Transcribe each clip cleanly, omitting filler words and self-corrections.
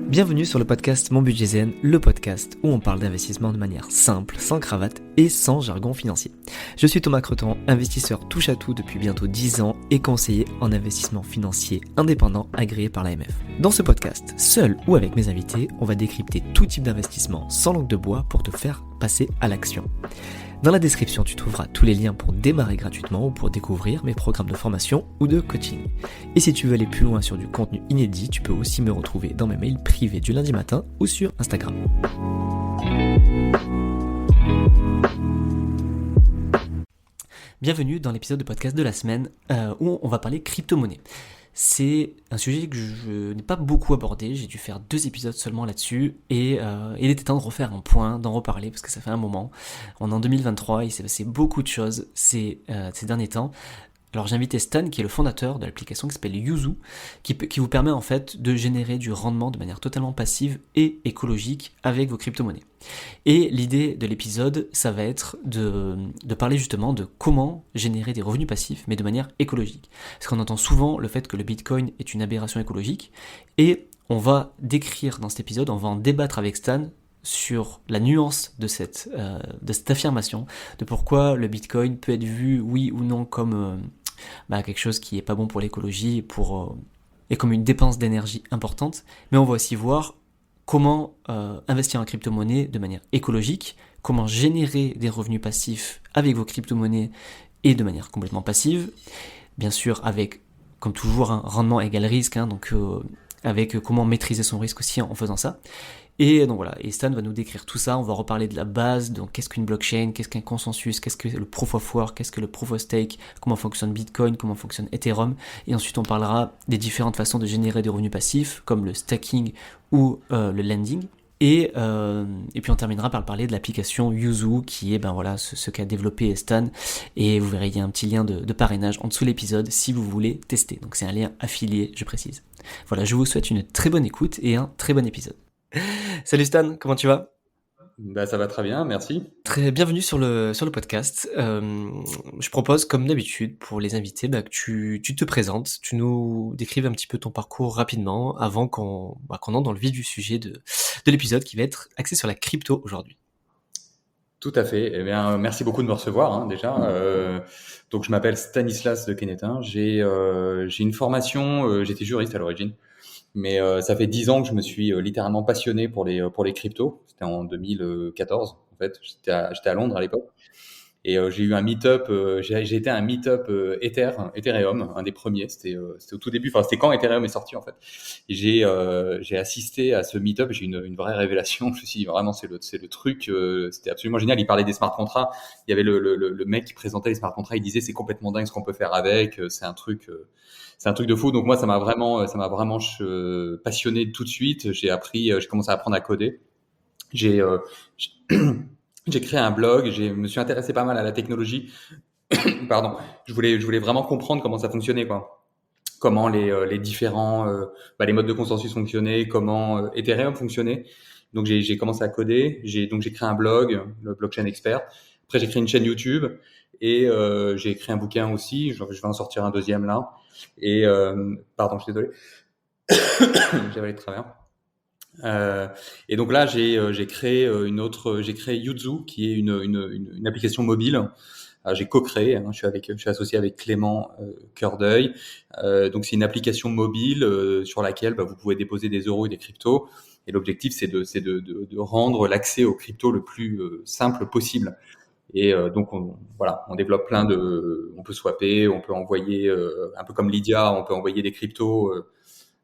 Bienvenue sur le podcast Mon Budget Zen, le podcast où on parle d'investissement de manière simple, sans cravate et sans jargon financier. Je suis Thomas Creton, investisseur touche à tout depuis bientôt 10 ans et conseiller en investissement financier indépendant agréé par l'AMF. Dans ce podcast, seul ou avec mes invités, on va décrypter tout type d'investissement sans langue de bois pour te faire passer à l'action. Dans la description, tu trouveras tous les liens pour démarrer gratuitement ou pour découvrir mes programmes de formation ou de coaching. Et si tu veux aller plus loin sur du contenu inédit, tu peux aussi me retrouver dans mes mails privés du lundi matin ou sur Instagram. Bienvenue dans l'épisode de podcast de la semaine où on va parler crypto-monnaie. C'est un sujet que je n'ai pas beaucoup abordé, j'ai dû faire 2 épisodes seulement là-dessus et il était temps de refaire un point, d'en reparler parce que ça fait un moment. On est en 2023, il s'est passé beaucoup de choses ces derniers temps. Alors j'ai invité Stan qui est le fondateur de l'application qui s'appelle Yuzu qui vous permet en fait de générer du rendement de manière totalement passive et écologique avec vos crypto-monnaies. Et l'idée de l'épisode, ça va être de parler justement de comment générer des revenus passifs mais de manière écologique. Parce qu'on entend souvent le fait que le Bitcoin est une aberration écologique et on va décrire dans cet épisode, on va en débattre avec Stan sur la nuance de cette affirmation, de pourquoi le Bitcoin peut être vu, oui ou non, comme quelque chose qui est pas bon pour l'écologie et comme une dépense d'énergie importante. Mais on va aussi voir comment investir en crypto-monnaie de manière écologique, comment générer des revenus passifs avec vos crypto-monnaies et de manière complètement passive, bien sûr avec, comme toujours, un rendement égal risque, donc avec comment maîtriser son risque aussi en faisant ça. Et donc voilà, et Stan va nous décrire tout ça, on va reparler de la base, donc qu'est-ce qu'une blockchain, qu'est-ce qu'un consensus, qu'est-ce que le proof of work, qu'est-ce que le proof of stake, comment fonctionne Bitcoin, comment fonctionne Ethereum, et ensuite on parlera des différentes façons de générer des revenus passifs, comme le stacking ou le lending. Et puis on terminera par parler de l'application Yuzu qui est ce qu'a développé Stan, et vous verrez il y a un petit lien de parrainage en dessous de l'épisode si vous voulez tester, donc c'est un lien affilié je précise. Voilà, je vous souhaite une très bonne écoute et un très bon épisode. Salut Stan, comment tu vas ? Ça va très bien, merci. Très bienvenue sur le entre. Je propose, comme d'habitude, pour les invités, que tu te présentes, tu nous décrives un petit peu ton parcours rapidement avant qu'on entre dans le vif du sujet de l'épisode qui va être axé sur la crypto aujourd'hui. Tout à fait. Eh bien, merci beaucoup de me recevoir déjà. Donc, je m'appelle Stanislas de Quénétain. J'ai une formation. J'étais juriste à l'origine, mais ça fait 10 ans que je me suis littéralement passionné pour les cryptos. C'était en 2014 en fait. J'étais à Londres à l'époque. Et j'ai eu un meet-up, j'ai été à un meet-up Ethereum, un des premiers. C'était au tout début. Enfin, c'était quand Ethereum est sorti en fait. Et j'ai assisté à ce meet-up. J'ai eu une vraie révélation. Je me suis dit vraiment c'est le truc. C'était absolument génial. Il parlait des smart contracts. Il y avait le mec qui présentait les smart contracts. Il disait c'est complètement dingue ce qu'on peut faire avec. C'est un truc de fou. Donc moi ça m'a vraiment passionné tout de suite. J'ai commencé à apprendre à coder. J'ai J'ai créé un blog, je me suis intéressé pas mal à la technologie. Pardon. Je voulais vraiment comprendre comment ça fonctionnait, quoi. Comment les différents les modes de consensus fonctionnaient, comment Ethereum fonctionnait. Donc j'ai commencé à coder, j'ai créé un blog, le Blockchain Expert. Après j'ai créé une chaîne YouTube et j'ai écrit un bouquin aussi, je vais en sortir un deuxième là. Et pardon, je suis désolé. J'avais de travers. Et donc là, j'ai créé Yuzu, qui est une application mobile. J'ai co-créé, je suis associé avec Clément Cœur d'œil. Donc c'est une application mobile sur laquelle vous pouvez déposer des euros et des cryptos. Et l'objectif, c'est de rendre l'accès aux cryptos le plus simple possible. Et donc on développe on peut swapper, on peut envoyer un peu comme Lydia, on peut envoyer des cryptos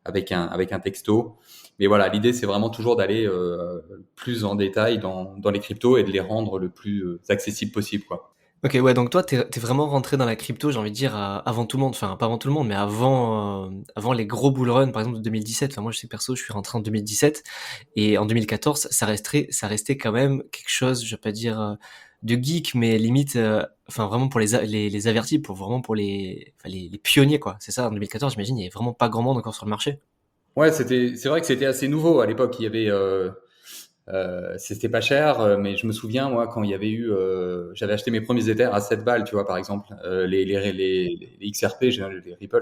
avec un texto. Mais voilà, l'idée, c'est vraiment toujours d'aller plus en détail dans les cryptos et de les rendre le plus accessible possible, quoi. Ok, ouais, donc toi, t'es vraiment rentré dans la crypto, j'ai envie de dire, avant tout le monde, enfin, pas avant tout le monde, mais avant les gros bull run, par exemple, de 2017. Enfin, moi, je sais perso, je suis rentré en 2017, et en 2014, ça restait quand même quelque chose, je vais pas dire, de geek, mais limite, vraiment pour les avertis, pour les pionniers, quoi. C'est ça, en 2014, j'imagine, il y avait vraiment pas grand monde encore sur le marché. Ouais, c'est vrai que c'était assez nouveau à l'époque. Il y avait C'était pas cher, mais je me souviens, moi, quand il y avait eu, j'avais acheté mes premiers Ethers à 7 balles, tu vois, par exemple. Les XRP, les Ripple,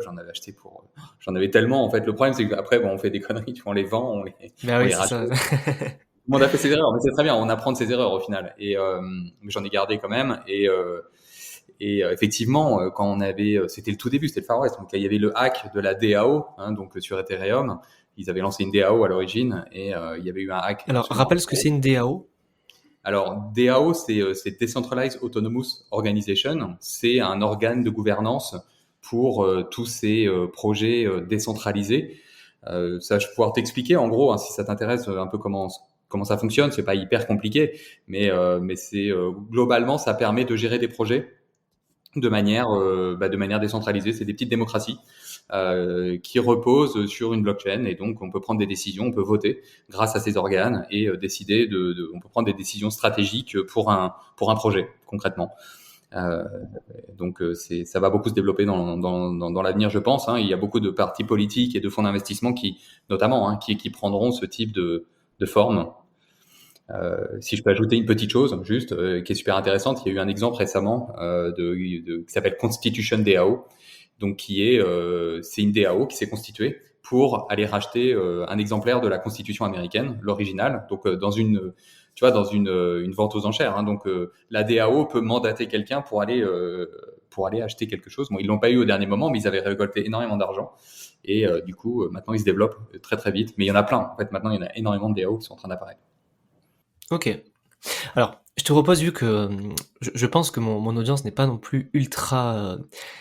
j'en avais tellement, en fait. Le problème, c'est qu'après, bon, on fait des conneries, tu vois, on les vend, Ben on oui, les c'est rachète. ça. Tout le monde a fait ses erreurs, mais c'est très bien, on apprend de ses erreurs au final. Mais j'en ai gardé quand même. Effectivement, quand on avait, c'était le tout début, c'était le Far West. Donc il y avait le hack de la DAO, hein, donc sur Ethereum. Ils avaient lancé une DAO à l'origine et il y avait eu un hack Alors, absolument rappelle ce que incroyable. c'est une DAO. Alors DAO, c'est Decentralized Autonomous Organization. C'est un organe de gouvernance pour tous ces projets décentralisés. Ça, je vais pouvoir t'expliquer en gros, hein, si ça t'intéresse, un peu comment ça fonctionne. C'est pas hyper compliqué, mais c'est globalement, ça permet de gérer des projets de manière décentralisée. C'est des petites démocraties qui reposent sur une blockchain et donc on peut prendre des décisions, on peut voter grâce à ces organes et décider on peut prendre des décisions stratégiques pour un projet concrètement. Euh, ça va beaucoup se développer dans l'avenir, je pense. Hein. Il y a beaucoup de partis politiques et de fonds d'investissement notamment, hein, qui prendront ce type de forme. Si je peux ajouter une petite chose, juste, qui est super intéressante, il y a eu un exemple récemment qui s'appelle Constitution DAO, donc c'est une DAO qui s'est constituée pour aller racheter un exemplaire de la Constitution américaine, l'original, donc tu vois, dans une vente aux enchères. Hein, donc la DAO peut mandater quelqu'un pour aller acheter quelque chose. Bon, ils l'ont pas eu au dernier moment, mais ils avaient récolté énormément d'argent. Et du coup, maintenant, ils se développent très très vite. Mais il y en a plein. En fait, maintenant, il y en a énormément de DAO qui sont en train d'apparaître. Ok. Alors, je te propose, vu que je pense que mon audience n'est pas non plus ultra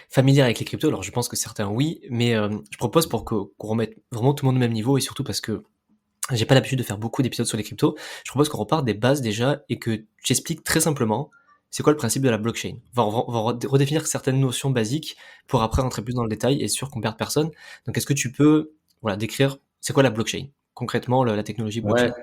familière avec les cryptos, alors je pense que certains oui, mais je propose pour qu'on remette vraiment tout le monde au même niveau, et surtout parce que j'ai pas l'habitude de faire beaucoup d'épisodes sur les cryptos, je propose qu'on reparte des bases déjà et que tu expliques très simplement c'est quoi le principe de la blockchain. On va redéfinir certaines notions basiques pour après rentrer plus dans le détail et sûr qu'on perde personne. Donc est-ce que tu peux voilà, décrire c'est quoi la blockchain? Concrètement, la technologie Ouais. blockchain.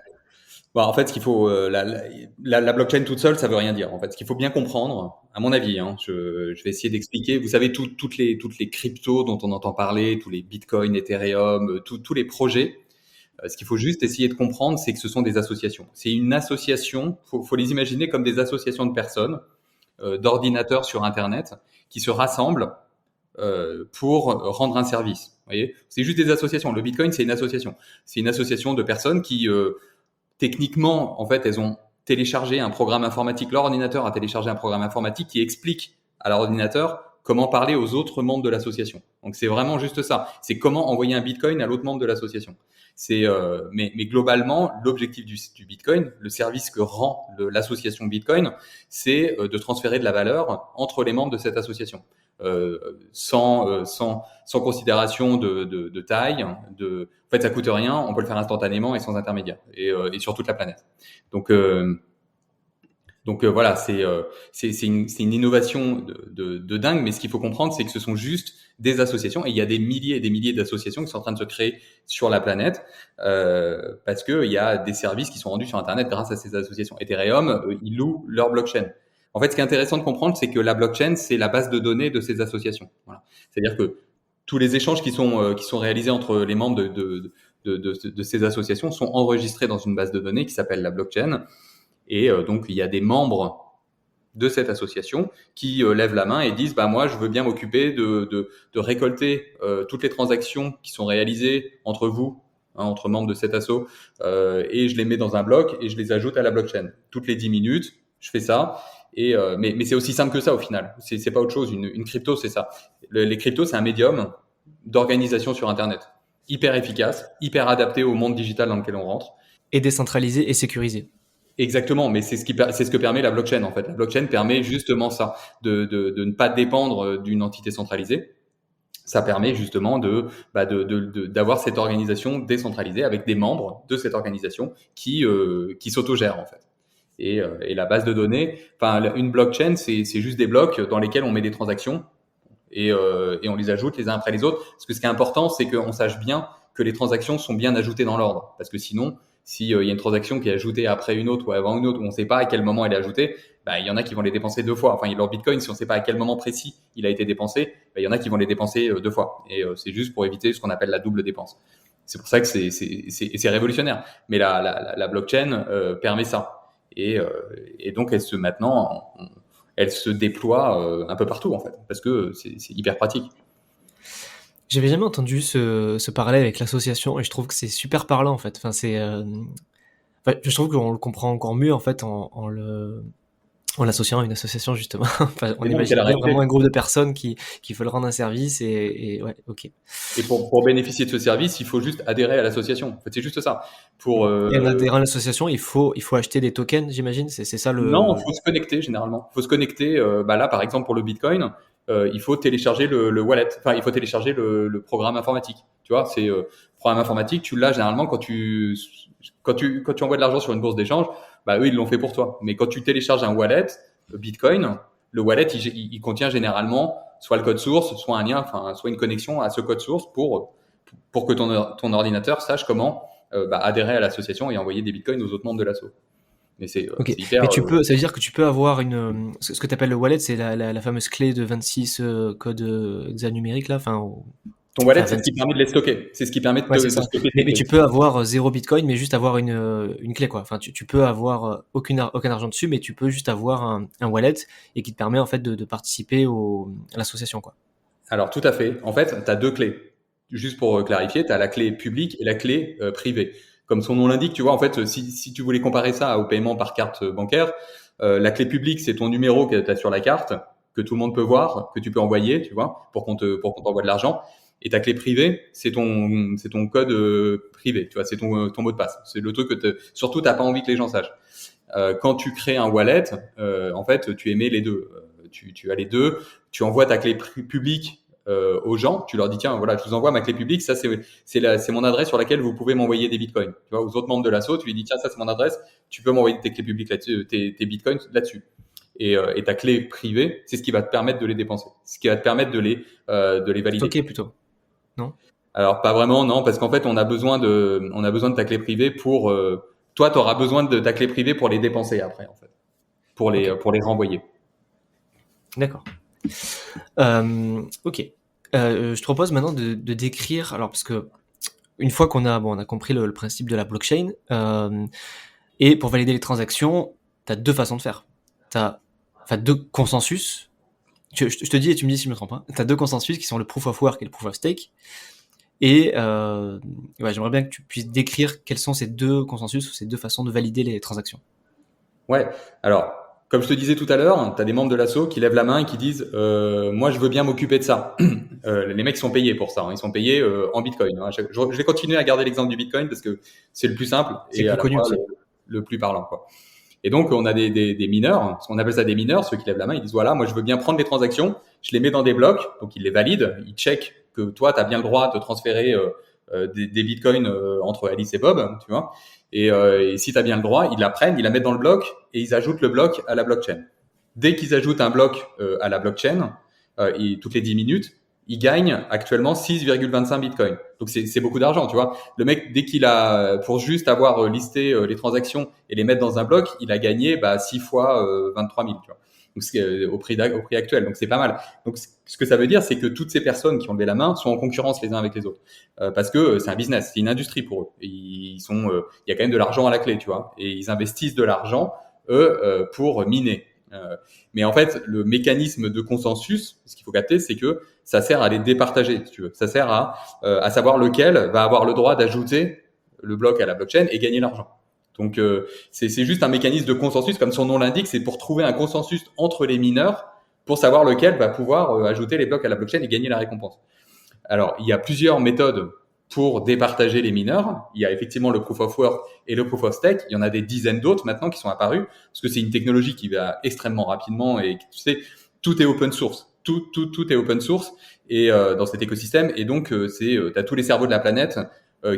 Bah, en fait, ce qu'il faut, la blockchain toute seule, ça veut rien dire. En fait, ce qu'il faut bien comprendre, à mon avis, hein, je vais essayer d'expliquer. Vous savez, toutes les cryptos dont on entend parler, tous les Bitcoin, Ethereum, tous les projets. Ce qu'il faut juste essayer de comprendre, c'est que ce sont des associations. C'est une association. Faut les imaginer comme des associations de personnes, d'ordinateurs sur Internet, qui se rassemblent pour rendre un service. Vous voyez, c'est juste des associations. Le Bitcoin, c'est une association. C'est une association de personnes qui techniquement, en fait, elles ont téléchargé un programme informatique. Leur ordinateur a téléchargé un programme informatique qui explique à leur ordinateur comment parler aux autres membres de l'association. Donc c'est vraiment juste ça. C'est comment envoyer un Bitcoin à l'autre membre de l'association. Mais globalement, l'objectif du Bitcoin, le service que rend l'association Bitcoin, c'est de transférer de la valeur entre les membres de cette association. Sans considération de taille. En fait, ça coûte rien, on peut le faire instantanément et sans intermédiaire, et sur toute la planète. Donc, voilà, c'est une innovation de dingue, mais ce qu'il faut comprendre, c'est que ce sont juste des associations, et il y a des milliers et des milliers d'associations qui sont en train de se créer sur la planète, parce qu'il y a des services qui sont rendus sur Internet grâce à ces associations. Ethereum, ils louent leur blockchain. En fait, ce qui est intéressant de comprendre, c'est que la blockchain, c'est la base de données de ces associations. Voilà. C'est-à-dire que tous les échanges qui sont réalisés entre les membres de ces associations sont enregistrés dans une base de données qui s'appelle la blockchain. Et donc, il y a des membres de cette association qui lèvent la main et disent bah moi je veux bien m'occuper de récolter toutes les transactions qui sont réalisées entre vous, hein, entre membres de cet asso, et je les mets dans un bloc et je les ajoute à la blockchain. Toutes les 10 minutes, je fais ça. Mais c'est aussi simple que ça au final. C'est pas autre chose. Une crypto, c'est ça. Les cryptos, c'est un médium d'organisation sur Internet. Hyper efficace, hyper adapté au monde digital dans lequel on rentre. Et décentralisé et sécurisé. Exactement, mais c'est ce que permet la blockchain en fait. La blockchain permet justement ça, de ne pas dépendre d'une entité centralisée. Ça permet justement d'avoir cette organisation décentralisée avec des membres de cette organisation qui s'autogèrent en fait. Et la base de données, enfin une blockchain, c'est juste des blocs dans lesquels on met des transactions et on les ajoute les uns après les autres. Parce que ce qui est important, c'est qu'on sache bien que les transactions sont bien ajoutées dans l'ordre. Parce que sinon, s'il y a une transaction qui est ajoutée après une autre ou avant une autre, où on ne sait pas à quel moment elle est ajoutée, bah, il y en a qui vont les dépenser deux fois. Enfin, leur Bitcoin, si on ne sait pas à quel moment précis il a été dépensé, bah, il y en a qui vont les dépenser deux fois. Et c'est juste pour éviter ce qu'on appelle la double dépense. C'est pour ça que c'est révolutionnaire. Mais la blockchain permet ça. Et donc, elle se déploie un peu partout, en fait, parce que c'est hyper pratique. J'avais jamais entendu ce parallèle avec l'association et je trouve que c'est super parlant en fait. Enfin, je trouve qu'on le comprend encore mieux en fait en l'associant à une association justement. Enfin, on Et donc, c'est imagine la bien réalité. vraiment un groupe de personnes qui veulent rendre un service et ouais, ok. Et pour bénéficier de ce service, il faut juste adhérer à l'association. En fait, c'est juste ça. Et en adhérant à l'association, il faut acheter des tokens, j'imagine. C'est ça Non, il le. faut se connecter généralement. Il faut se connecter. Là, par exemple, pour le Bitcoin, il faut télécharger le wallet. Enfin, il faut télécharger le programme informatique. Tu vois, c'est programme informatique. Tu l'as généralement quand tu envoies de l'argent sur une bourse d'échange. Bah, eux, ils l'ont fait pour toi. Mais quand tu télécharges un wallet Bitcoin, le wallet, il contient généralement soit le code source, soit un lien, enfin, soit une connexion à ce code source pour que ton ordinateur sache comment adhérer à l'association et envoyer des Bitcoins aux autres membres de l'asso. Mais c'est Ok. hyper. Mais ça veut dire que tu peux avoir ce que tu appelles le wallet, c'est la fameuse clé de 26 codes hexanumériques là. Ton wallet, Enfin, c'est ce qui 26. permet de les stocker. C'est ce qui permet Ouais, c'est de ça. stocker Mais tes coins. tu peux avoir zéro bitcoin, mais juste avoir une clé, quoi. Enfin, tu peux avoir aucun argent dessus, mais tu peux juste avoir un wallet et qui te permet, en fait, de participer à l'association, quoi. Alors, tout à fait. En fait, tu as deux clés. Juste pour clarifier, tu as la clé publique et la clé privée. Comme son nom l'indique, tu vois, en fait, si tu voulais comparer ça au paiement par carte bancaire, la clé publique, c'est ton numéro que tu as sur la carte, que tout le monde peut voir, que tu peux envoyer, tu vois, pour qu'on t'envoie de l'argent. Et ta clé privée, c'est ton code privé, tu vois, c'est ton mot de passe. C'est le truc surtout, t'as pas envie que les gens sachent. Quand tu crées un wallet, en fait, tu émets les deux. Tu as les deux. Tu envoies ta clé publique aux gens. Tu leur dis tiens, voilà, je vous envoie ma clé publique. Ça, c'est mon adresse sur laquelle vous pouvez m'envoyer des bitcoins. Tu vois, aux autres membres de l'asso, tu lui dis tiens, ça c'est mon adresse. Tu peux m'envoyer tes clés publiques là-dessus, tes bitcoins là-dessus. Et ta clé privée, c'est ce qui va te permettre de les dépenser, ce qui va te permettre de les valider. Stocké, plutôt. Non? Alors pas vraiment, non, parce qu'en fait on a besoin de ta clé privée pour toi, tu auras besoin de ta clé privée pour les dépenser après, en fait, Ok. pour les renvoyer. D'accord. Ok. Je te propose maintenant de décrire, alors, parce que une fois qu'on a compris le principe de la blockchain, et pour valider les transactions, tu as deux façons de faire. Tu as deux consensus. Je te dis et tu me dis si je me trompe. Tu as deux consensus qui sont le proof of work et le proof of stake. Et j'aimerais bien que tu puisses décrire quels sont ces deux consensus ou ces deux façons de valider les transactions. Ouais, alors, comme je te disais tout à l'heure, tu as des membres de l'asso qui lèvent la main et qui disent moi je veux bien m'occuper de ça. Les mecs sont payés pour ça, hein. Ils sont payés en bitcoin, hein. Je vais continuer à garder l'exemple du bitcoin parce que c'est le plus simple C'est et le à plus la connu fois aussi. le plus parlant, quoi. Et donc, on a des mineurs, on appelle ça des mineurs, ceux qui lèvent la main, ils disent voilà, moi je veux bien prendre les transactions, je les mets dans des blocs, donc ils les valident, ils checkent que toi, tu as bien le droit de transférer des bitcoins entre Alice et Bob, tu vois. Et si tu as bien le droit, ils la prennent, ils la mettent dans le bloc et ils ajoutent le bloc à la blockchain. Dès qu'ils ajoutent un bloc à la blockchain, toutes les 10 minutes, ils gagnent actuellement 6,25 bitcoins. Donc c'est beaucoup d'argent, tu vois. Le mec, dès qu'il a, pour juste avoir listé les transactions et les mettre dans un bloc, il a gagné 6 fois 23 000, tu vois. Donc au prix actuel, donc c'est pas mal. Donc ce que ça veut dire, c'est que toutes ces personnes qui ont levé la main sont en concurrence les uns avec les autres, parce que c'est un business, c'est une industrie pour eux. Il y a quand même de l'argent à la clé, tu vois, et ils investissent de l'argent eux pour miner. Mais en fait, le mécanisme de consensus, ce qu'il faut capter, c'est que ça sert à les départager, si tu veux. Ça sert à savoir lequel va avoir le droit d'ajouter le bloc à la blockchain et gagner l'argent. Donc, c'est juste un mécanisme de consensus, comme son nom l'indique, c'est pour trouver un consensus entre les mineurs pour savoir lequel va pouvoir ajouter les blocs à la blockchain et gagner la récompense. Alors, il y a plusieurs méthodes pour départager les mineurs. Il y a effectivement le proof of work et le proof of stake. Il y en a des dizaines d'autres maintenant qui sont apparus parce que c'est une technologie qui va extrêmement rapidement et tu sais, tout est open source. Tout est open source et dans cet écosystème. Et donc, t'as tous les cerveaux de la planète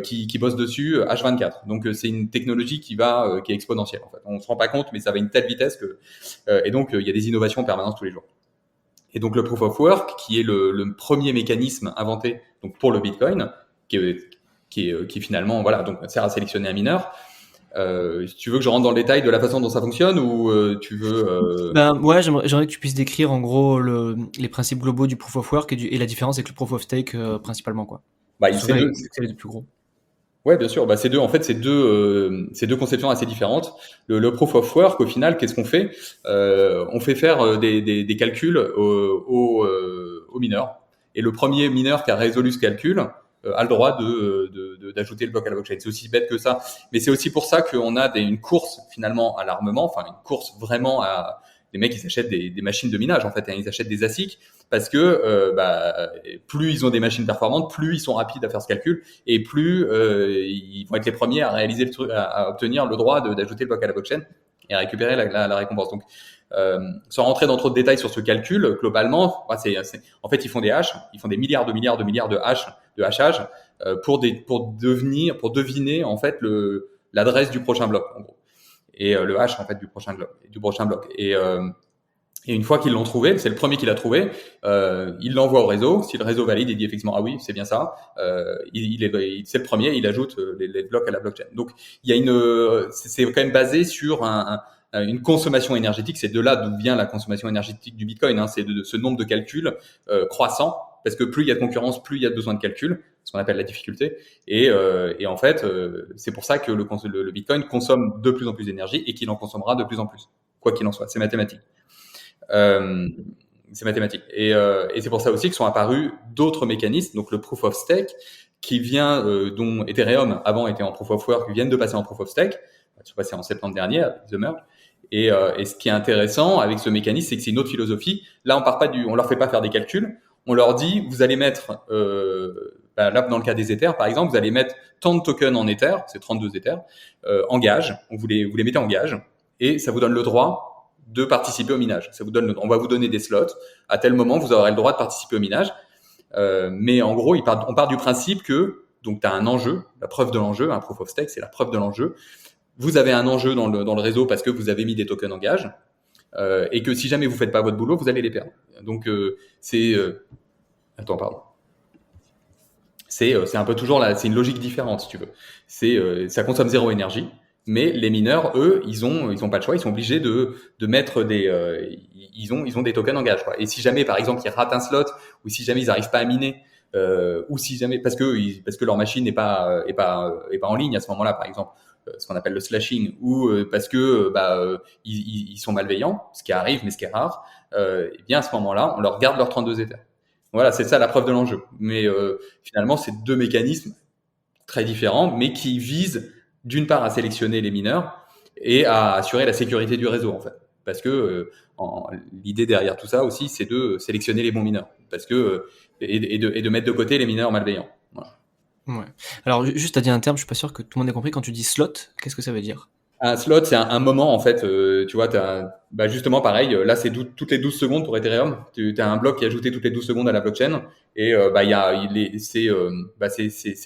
qui bossent dessus H24. Donc, c'est une technologie qui est exponentielle. En fait, on se rend pas compte, mais ça va à une telle vitesse que et donc il y a des innovations en permanence tous les jours. Et donc le proof of work, qui est le premier mécanisme inventé donc pour le Bitcoin, qui finalement voilà donc sert à sélectionner un mineur. Si tu veux que je rentre dans le détail de la façon dont ça fonctionne ou tu veux Ouais, j'aimerais que tu puisses décrire en gros les principes globaux du proof of work et la différence avec le proof of stake principalement, quoi. bah, Surtout avec, vu que c'est les deux plus gros. Ouais, bien sûr. Bah, c'est deux conceptions assez différentes. Le proof of work, au final, qu'est-ce qu'on fait? On fait faire des calculs aux mineurs. Et le premier mineur qui a résolu ce calcul a le droit d'ajouter le bloc à la blockchain. C'est aussi bête que ça. Mais c'est aussi pour ça qu'on a une course finalement à l'armement, enfin une course vraiment à... Les mecs, ils achètent des machines de minage, en fait, hein. Ils achètent des ASIC parce que plus ils ont des machines performantes, plus ils sont rapides à faire ce calcul et plus ils vont être les premiers à réaliser le truc, à obtenir le droit d'ajouter le bloc à la blockchain et à récupérer la récompense. Donc, sans rentrer dans trop de détails sur ce calcul, globalement, en fait, ils font des hash, ils font des milliards de hash, de hachage pour deviner en fait l'adresse du prochain bloc, en gros, et le hash en fait du prochain bloc. Et une fois qu'ils l'ont trouvé, c'est le premier qui l'a trouvé, il l'envoie au réseau. Si le réseau valide, il dit effectivement ah oui, c'est bien ça. C'est le premier, il ajoute les blocs à la blockchain. Donc il y a c'est quand même basé sur une consommation énergétique. C'est de là d'où vient la consommation énergétique du Bitcoin. Hein. C'est de ce nombre de calculs croissant, parce que plus il y a de concurrence, plus il y a besoin de calculs, ce qu'on appelle la difficulté. Et en fait, c'est pour ça que le Bitcoin consomme de plus en plus d'énergie et qu'il en consommera de plus en plus, quoi qu'il en soit. C'est mathématique. C'est mathématique. Et c'est pour ça aussi que sont apparus d'autres mécanismes, donc le proof of stake, qui vient, dont Ethereum avant était en proof of work, viennent de passer en proof of stake. C'est passé en septembre dernier avec The Merge. Et ce qui est intéressant avec ce mécanisme, c'est que c'est une autre philosophie. Là, on leur fait pas faire des calculs. On leur dit, vous allez mettre, là dans le cas des Ethers par exemple, vous allez mettre tant de tokens en Ether, c'est 32 Ethers, en gage. Vous les mettez en gage et ça vous donne le droit de participer au minage. On va vous donner des slots. À tel moment, vous aurez le droit de participer au minage. Mais en gros, on part du principe que donc tu as un enjeu, la preuve de l'enjeu, un proof of stake, c'est la preuve de l'enjeu. Vous avez un enjeu dans le réseau parce que vous avez mis des tokens en gage et que si jamais vous faites pas votre boulot, vous allez les perdre. Donc attends, pardon. C'est un peu toujours là, c'est une logique différente si tu veux. Ça consomme zéro énergie. Mais les mineurs, eux, ils ont pas le choix, ils sont obligés de mettre ils ont des tokens en gage, quoi. Et si jamais, par exemple, ils ratent un slot, ou si jamais ils n'arrivent pas à miner, ou si jamais parce que leur machine n'est pas en ligne à ce moment-là, par exemple, ce qu'on appelle le slashing, ou parce que ils sont malveillants, ce qui arrive, mais ce qui est rare, et bien à ce moment-là, on leur garde leurs 32 Ethers. Voilà, c'est ça la preuve de l'enjeu. Mais finalement, c'est deux mécanismes très différents, mais qui visent d'une part à sélectionner les mineurs et à assurer la sécurité du réseau, en fait. Parce que l'idée derrière tout ça aussi, c'est de sélectionner les bons mineurs. Parce que, et de mettre de côté les mineurs malveillants. Voilà. Ouais. Alors, juste à dire un terme, je suis pas sûr que tout le monde ait compris. Quand tu dis slot, qu'est-ce que ça veut dire? Un slot, c'est un moment, en fait. Tu vois, justement, pareil, là, c'est toutes les 12 secondes pour Ethereum. Tu as un bloc qui est ajouté toutes les 12 secondes à la blockchain. Et ces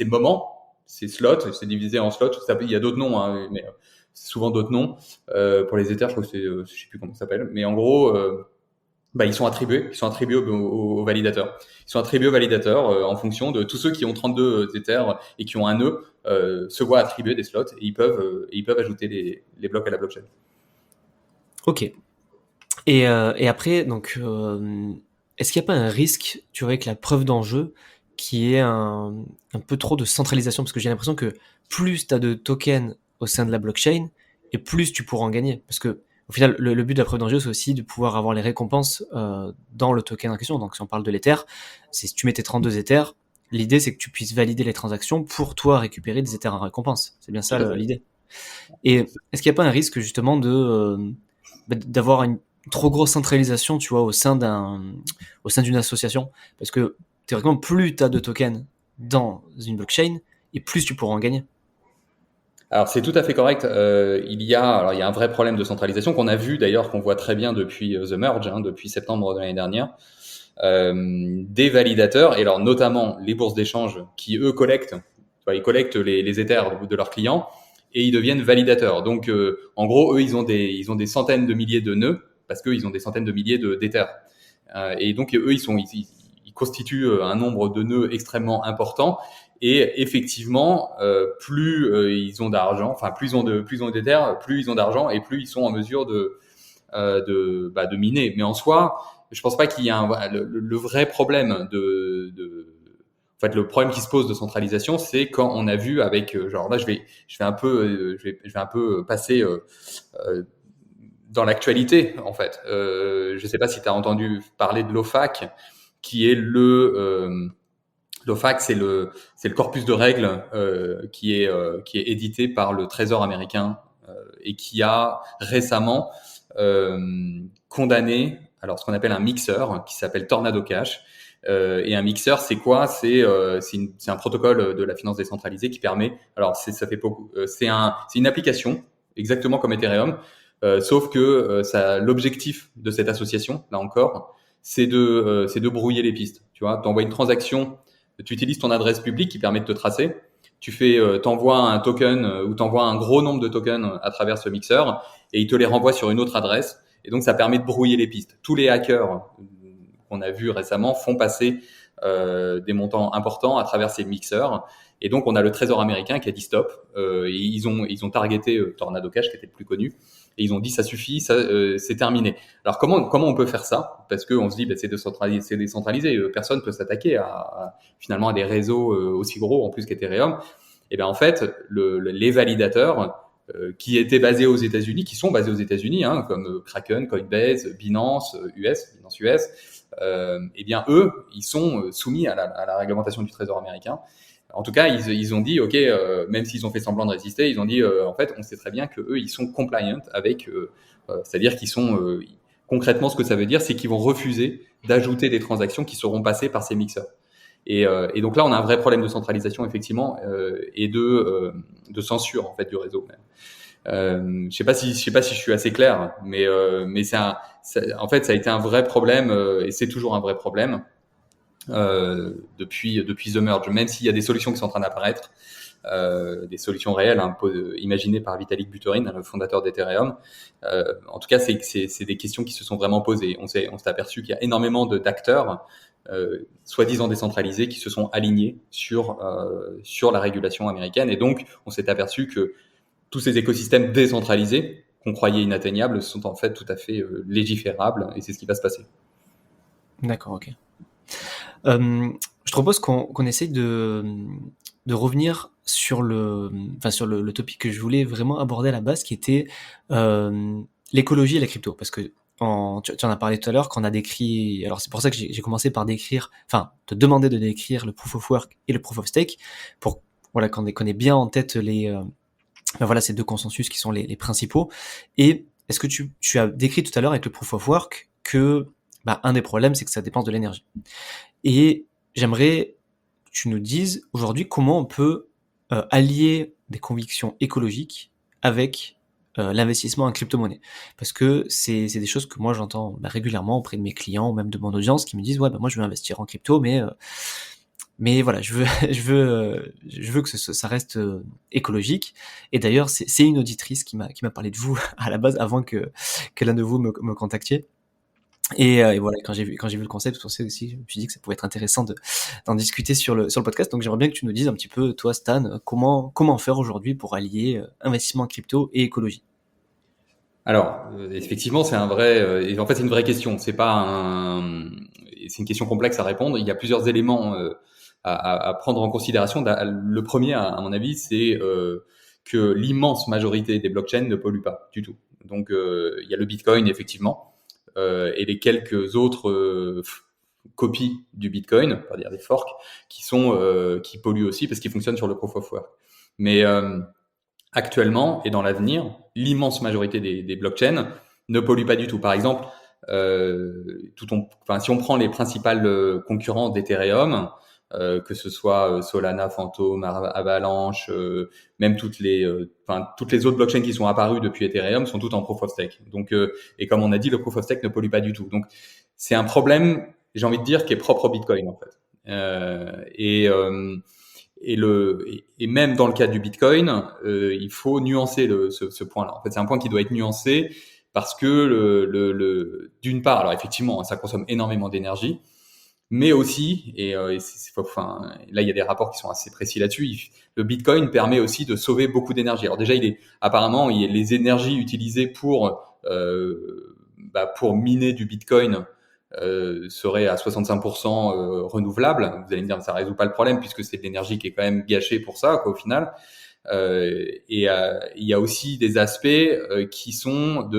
moments, ces slots, c'est divisé en slots. Il y a d'autres noms, hein, mais c'est souvent d'autres noms. Pour les Ethers, je crois que je sais plus comment ça s'appelle. Mais en gros, ils sont attribués aux validateurs. Ils sont attribués aux validateurs en fonction de tous ceux qui ont 32 Ethers et qui ont un nœud se voient attribuer des slots et ils peuvent ajouter les blocs à la blockchain. Ok. Et après, donc, est-ce qu'il n'y a pas un risque, tu vois, avec la preuve d'enjeu, qui est un peu trop de centralisation? Parce que j'ai l'impression que plus tu as de tokens au sein de la blockchain, et plus tu pourras en gagner. Parce que au final, le but de la preuve d'enjeu, c'est aussi de pouvoir avoir les récompenses dans le token en question. Donc si on parle de l'Ether, c'est si tu mets tes 32 Ethers, l'idée c'est que tu puisses valider les transactions pour toi récupérer des Ethers en récompense. C'est bien ça l'idée. Et est-ce qu'il n'y a pas un risque justement d'avoir une trop grosse centralisation, tu vois, au sein d'une association? Parce que théoriquement, plus tu as de tokens dans une blockchain, et plus tu pourras en gagner. Alors c'est tout à fait correct. Il y a un vrai problème de centralisation qu'on a vu d'ailleurs, qu'on voit très bien depuis The Merge, depuis septembre de l'année dernière. Des validateurs, et alors notamment les bourses d'échange qui eux collectent les Ethers de leurs clients et ils deviennent validateurs. Donc en gros, eux ils ont des centaines de milliers de nœuds parce qu'ils ont des centaines de milliers d'Ethers. Et donc eux ils constituent un nombre de nœuds extrêmement important. Et effectivement, plus ils ont d'argent, enfin plus ils ont d'Ether, plus ils ont d'argent et plus ils sont en mesure de miner. Mais en soi, je pense pas qu'il y a le vrai problème fait, le problème qui se pose de centralisation, c'est quand on a vu avec, genre là, je vais un peu passer dans l'actualité, en fait. Je sais pas si tu as entendu parler de l'OFAC, qui est l'OFAC, c'est le corpus de règles qui est édité par le Trésor américain et qui a récemment euh, condamné alors ce qu'on appelle un mixeur qui s'appelle Tornado Cash. Et un mixeur, c'est quoi? C'est un protocole de la finance décentralisée qui permet. Alors ça fait beaucoup. C'est une application exactement comme Ethereum, sauf que l'objectif de cette association, là encore, c'est de brouiller les pistes. Tu vois, t'envoies une transaction, tu utilises ton adresse publique qui permet de te tracer. T'envoies un token ou t'envoies un gros nombre de tokens à travers ce mixeur et il te les renvoie sur une autre adresse. Et donc, ça permet de brouiller les pistes. Tous les hackers qu'on a vus récemment font passer des montants importants à travers ces mixeurs. Et donc, on a le Trésor américain qui a dit stop. Et ils ont targeté Tornado Cash, qui était le plus connu. Et ils ont dit ça suffit, c'est terminé. Alors comment on peut faire ça? Parce qu'on se dit c'est décentralisé, personne peut s'attaquer finalement à des réseaux aussi gros en plus qu'Ethereum. Et bien en fait, les validateurs qui étaient basés aux États-Unis, qui sont basés aux États-Unis, hein, comme Kraken, Coinbase, Binance US, et bien eux, ils sont soumis à la réglementation du Trésor américain. En tout cas, ils ont dit, OK, même s'ils ont fait semblant de résister, ils ont dit, en fait, on sait très bien que eux, ils sont compliant avec, c'est-à-dire qu'ils sont, concrètement, ce que ça veut dire, c'est qu'ils vont refuser d'ajouter des transactions qui seront passées par ces mixeurs. Et donc là, on a un vrai problème de centralisation, effectivement, et de censure, en fait, du réseau. Je sais pas si je suis assez clair, mais en fait, ça a été un vrai problème, et c'est toujours un vrai problème. Depuis The Merge, même s'il y a des solutions qui sont en train d'apparaître, des solutions réelles imaginées par Vitalik Buterin, le fondateur d'Ethereum. En tout cas, c'est des questions qui se sont vraiment posées. On s'est aperçu qu'il y a énormément d'acteurs, soi-disant décentralisés, qui se sont alignés sur la régulation américaine. Et donc, on s'est aperçu que tous ces écosystèmes décentralisés, qu'on croyait inatteignables, sont en fait tout à fait légiférables. Et c'est ce qui va se passer. D'accord, ok. Je te propose qu'on essaye de revenir sur le topic que je voulais vraiment aborder à la base, qui était l'écologie et la crypto. Parce que tu en as parlé tout à l'heure, qu'on a décrit. Alors c'est pour ça que j'ai commencé par te demander de décrire le proof of work et le proof of stake, pour qu'on ait bien en tête ces deux consensus qui sont les principaux. Et est-ce que tu as décrit tout à l'heure avec le proof of work que un des problèmes, c'est que ça dépense de l'énergie. Et j'aimerais que tu nous dises aujourd'hui comment on peut allier des convictions écologiques avec l'investissement en crypto-monnaie. Parce que c'est des choses que moi j'entends régulièrement auprès de mes clients ou même de mon audience qui me disent moi je veux investir en crypto, mais voilà, je veux que ça reste écologique. Et d'ailleurs, c'est une auditrice qui m'a parlé de vous à la base avant que l'un de vous me contactiez. Et voilà, quand j'ai vu le concept, je me suis dit que ça pouvait être intéressant d'en discuter sur le podcast. Donc j'aimerais bien que tu nous dises un petit peu, toi Stan, comment faire aujourd'hui pour allier investissement en crypto et écologie. Alors, effectivement, c'est en fait, c'est une vraie question. C'est une question complexe à répondre. Il y a plusieurs éléments à prendre en considération. Le premier, à mon avis, c'est que l'immense majorité des blockchains ne polluent pas du tout. Donc, il y a le Bitcoin, effectivement, et les quelques autres copies du Bitcoin, on va dire des forks, qui polluent aussi parce qu'ils fonctionnent sur le proof of work. Mais actuellement et dans l'avenir, l'immense majorité des blockchains ne polluent pas du tout. Par exemple, si on prend les principales concurrents d'Ethereum, que ce soit Solana, Phantom, Avalanche, même toutes les autres blockchains qui sont apparues depuis Ethereum sont toutes en proof of stake. Donc, et comme on a dit, le proof of stake ne pollue pas du tout. Donc, c'est un problème, j'ai envie de dire, qui est propre au Bitcoin en fait. Et même dans le cas du Bitcoin, il faut nuancer ce point-là. En fait, c'est un point qui doit être nuancé parce que d'une part, alors effectivement, ça consomme énormément d'énergie, mais aussi, là, il y a des rapports qui sont assez précis là-dessus. Le Bitcoin permet aussi de sauver beaucoup d'énergie. Alors déjà, apparemment, les énergies utilisées pour miner du Bitcoin serait à 65% renouvelable. Vous allez me dire, ça résout pas le problème puisque c'est de l'énergie qui est quand même gâchée pour ça, quoi, au final. Il y a aussi des aspects qui sont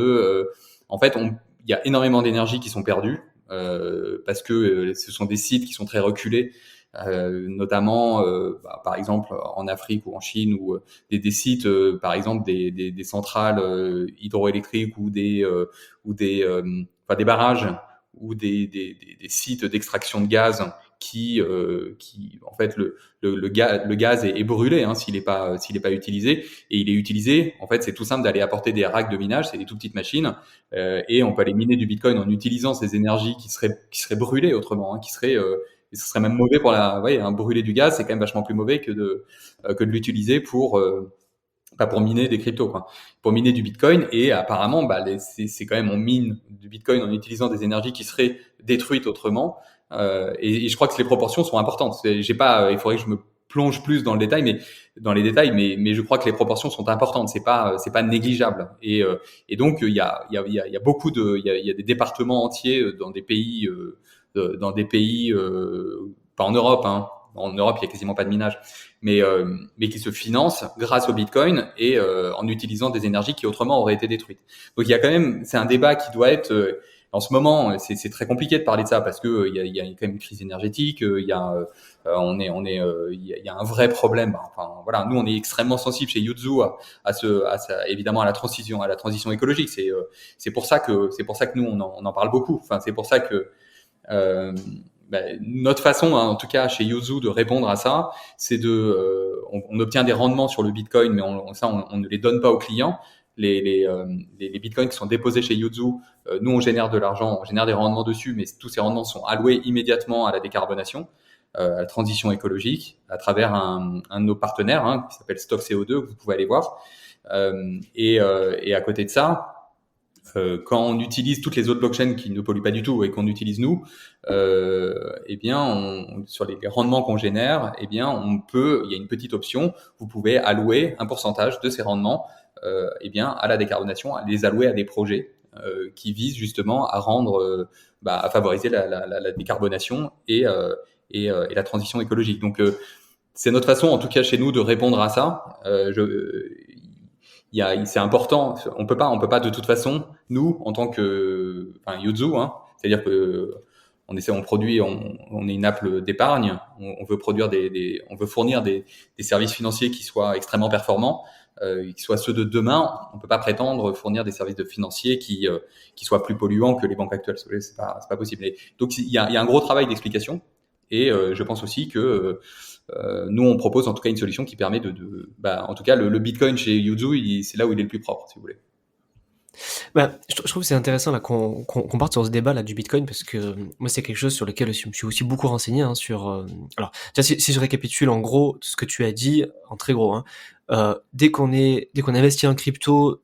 en fait, il y a énormément d'énergie qui sont perdues parce que ce sont des sites qui sont très reculés. Notamment par exemple en Afrique ou en Chine ou des sites par exemple des centrales hydroélectriques ou des barrages ou des sites d'extraction de gaz qui en fait le gaz est brûlé hein, s'il est pas utilisé et il est utilisé en fait c'est tout simple d'aller apporter des racks de minage, c'est des tout petites machines et on peut aller miner du Bitcoin en utilisant ces énergies qui seraient brûlées autrement hein, et ce serait même mauvais pour brûler du gaz, c'est quand même vachement plus mauvais que de l'utiliser pour miner des cryptos, quoi. Pour miner du Bitcoin. Et apparemment, c'est quand même, on mine du Bitcoin en utilisant des énergies qui seraient détruites autrement. Et je crois que les proportions sont importantes. Il faudrait que je me plonge plus dans les détails, mais je crois que les proportions sont importantes. C'est pas négligeable. Et donc, il y a des départements entiers dans des pays, pas en Europe, hein. En Europe, il y a quasiment pas de minage, mais qui se financent grâce au Bitcoin et en utilisant des énergies qui autrement auraient été détruites. Donc il y a quand même, c'est un débat qui doit être en ce moment, c'est très compliqué de parler de ça parce que il y a quand même une crise énergétique, il y a il y a un vrai problème. Enfin voilà, nous on est extrêmement sensible chez Yuzu évidemment à la transition écologique. C'est pour ça que nous on en parle beaucoup. Enfin c'est pour ça que notre façon, hein, en tout cas chez Yuzu, de répondre à ça, c'est on obtient des rendements sur le Bitcoin, mais on ne les donne pas aux clients. Les Bitcoins qui sont déposés chez Yuzu, nous on génère de l'argent, on génère des rendements dessus, mais tous ces rendements sont alloués immédiatement à la décarbonation, à la transition écologique, à travers un de nos partenaires hein, qui s'appelle Stock CO2, que vous pouvez aller voir. Et à côté de ça, quand on utilise toutes les autres blockchains qui ne polluent pas du tout et qu'on utilise nous, eh bien, sur les rendements qu'on génère, eh bien, il y a une petite option, vous pouvez allouer un pourcentage de ces rendements, eh bien, à la décarbonation, à les allouer à des projets qui visent justement à à favoriser la décarbonation et la transition écologique. Donc, c'est notre façon, en tout cas chez nous, de répondre à ça. C'est important. On peut pas de toute façon, nous, en tant que Yuzu, hein, c'est-à-dire que on est une app d'épargne. On veut produire on veut fournir des services financiers qui soient extrêmement performants, qui soient ceux de demain. On peut pas prétendre fournir des services financiers qui soient plus polluants que les banques actuelles. C'est pas possible. Et donc il y a un gros travail d'explication. Et je pense aussi que nous, on propose en tout cas une solution qui permet en tout cas, le Bitcoin chez Yuzu, c'est là où il est le plus propre, si vous voulez. Je trouve que c'est intéressant là qu'on parte sur ce débat là du Bitcoin parce que moi c'est quelque chose sur lequel je me suis aussi beaucoup renseigné hein, sur. Alors si je récapitule en gros ce que tu as dit en très gros, hein, dès qu'on investit en crypto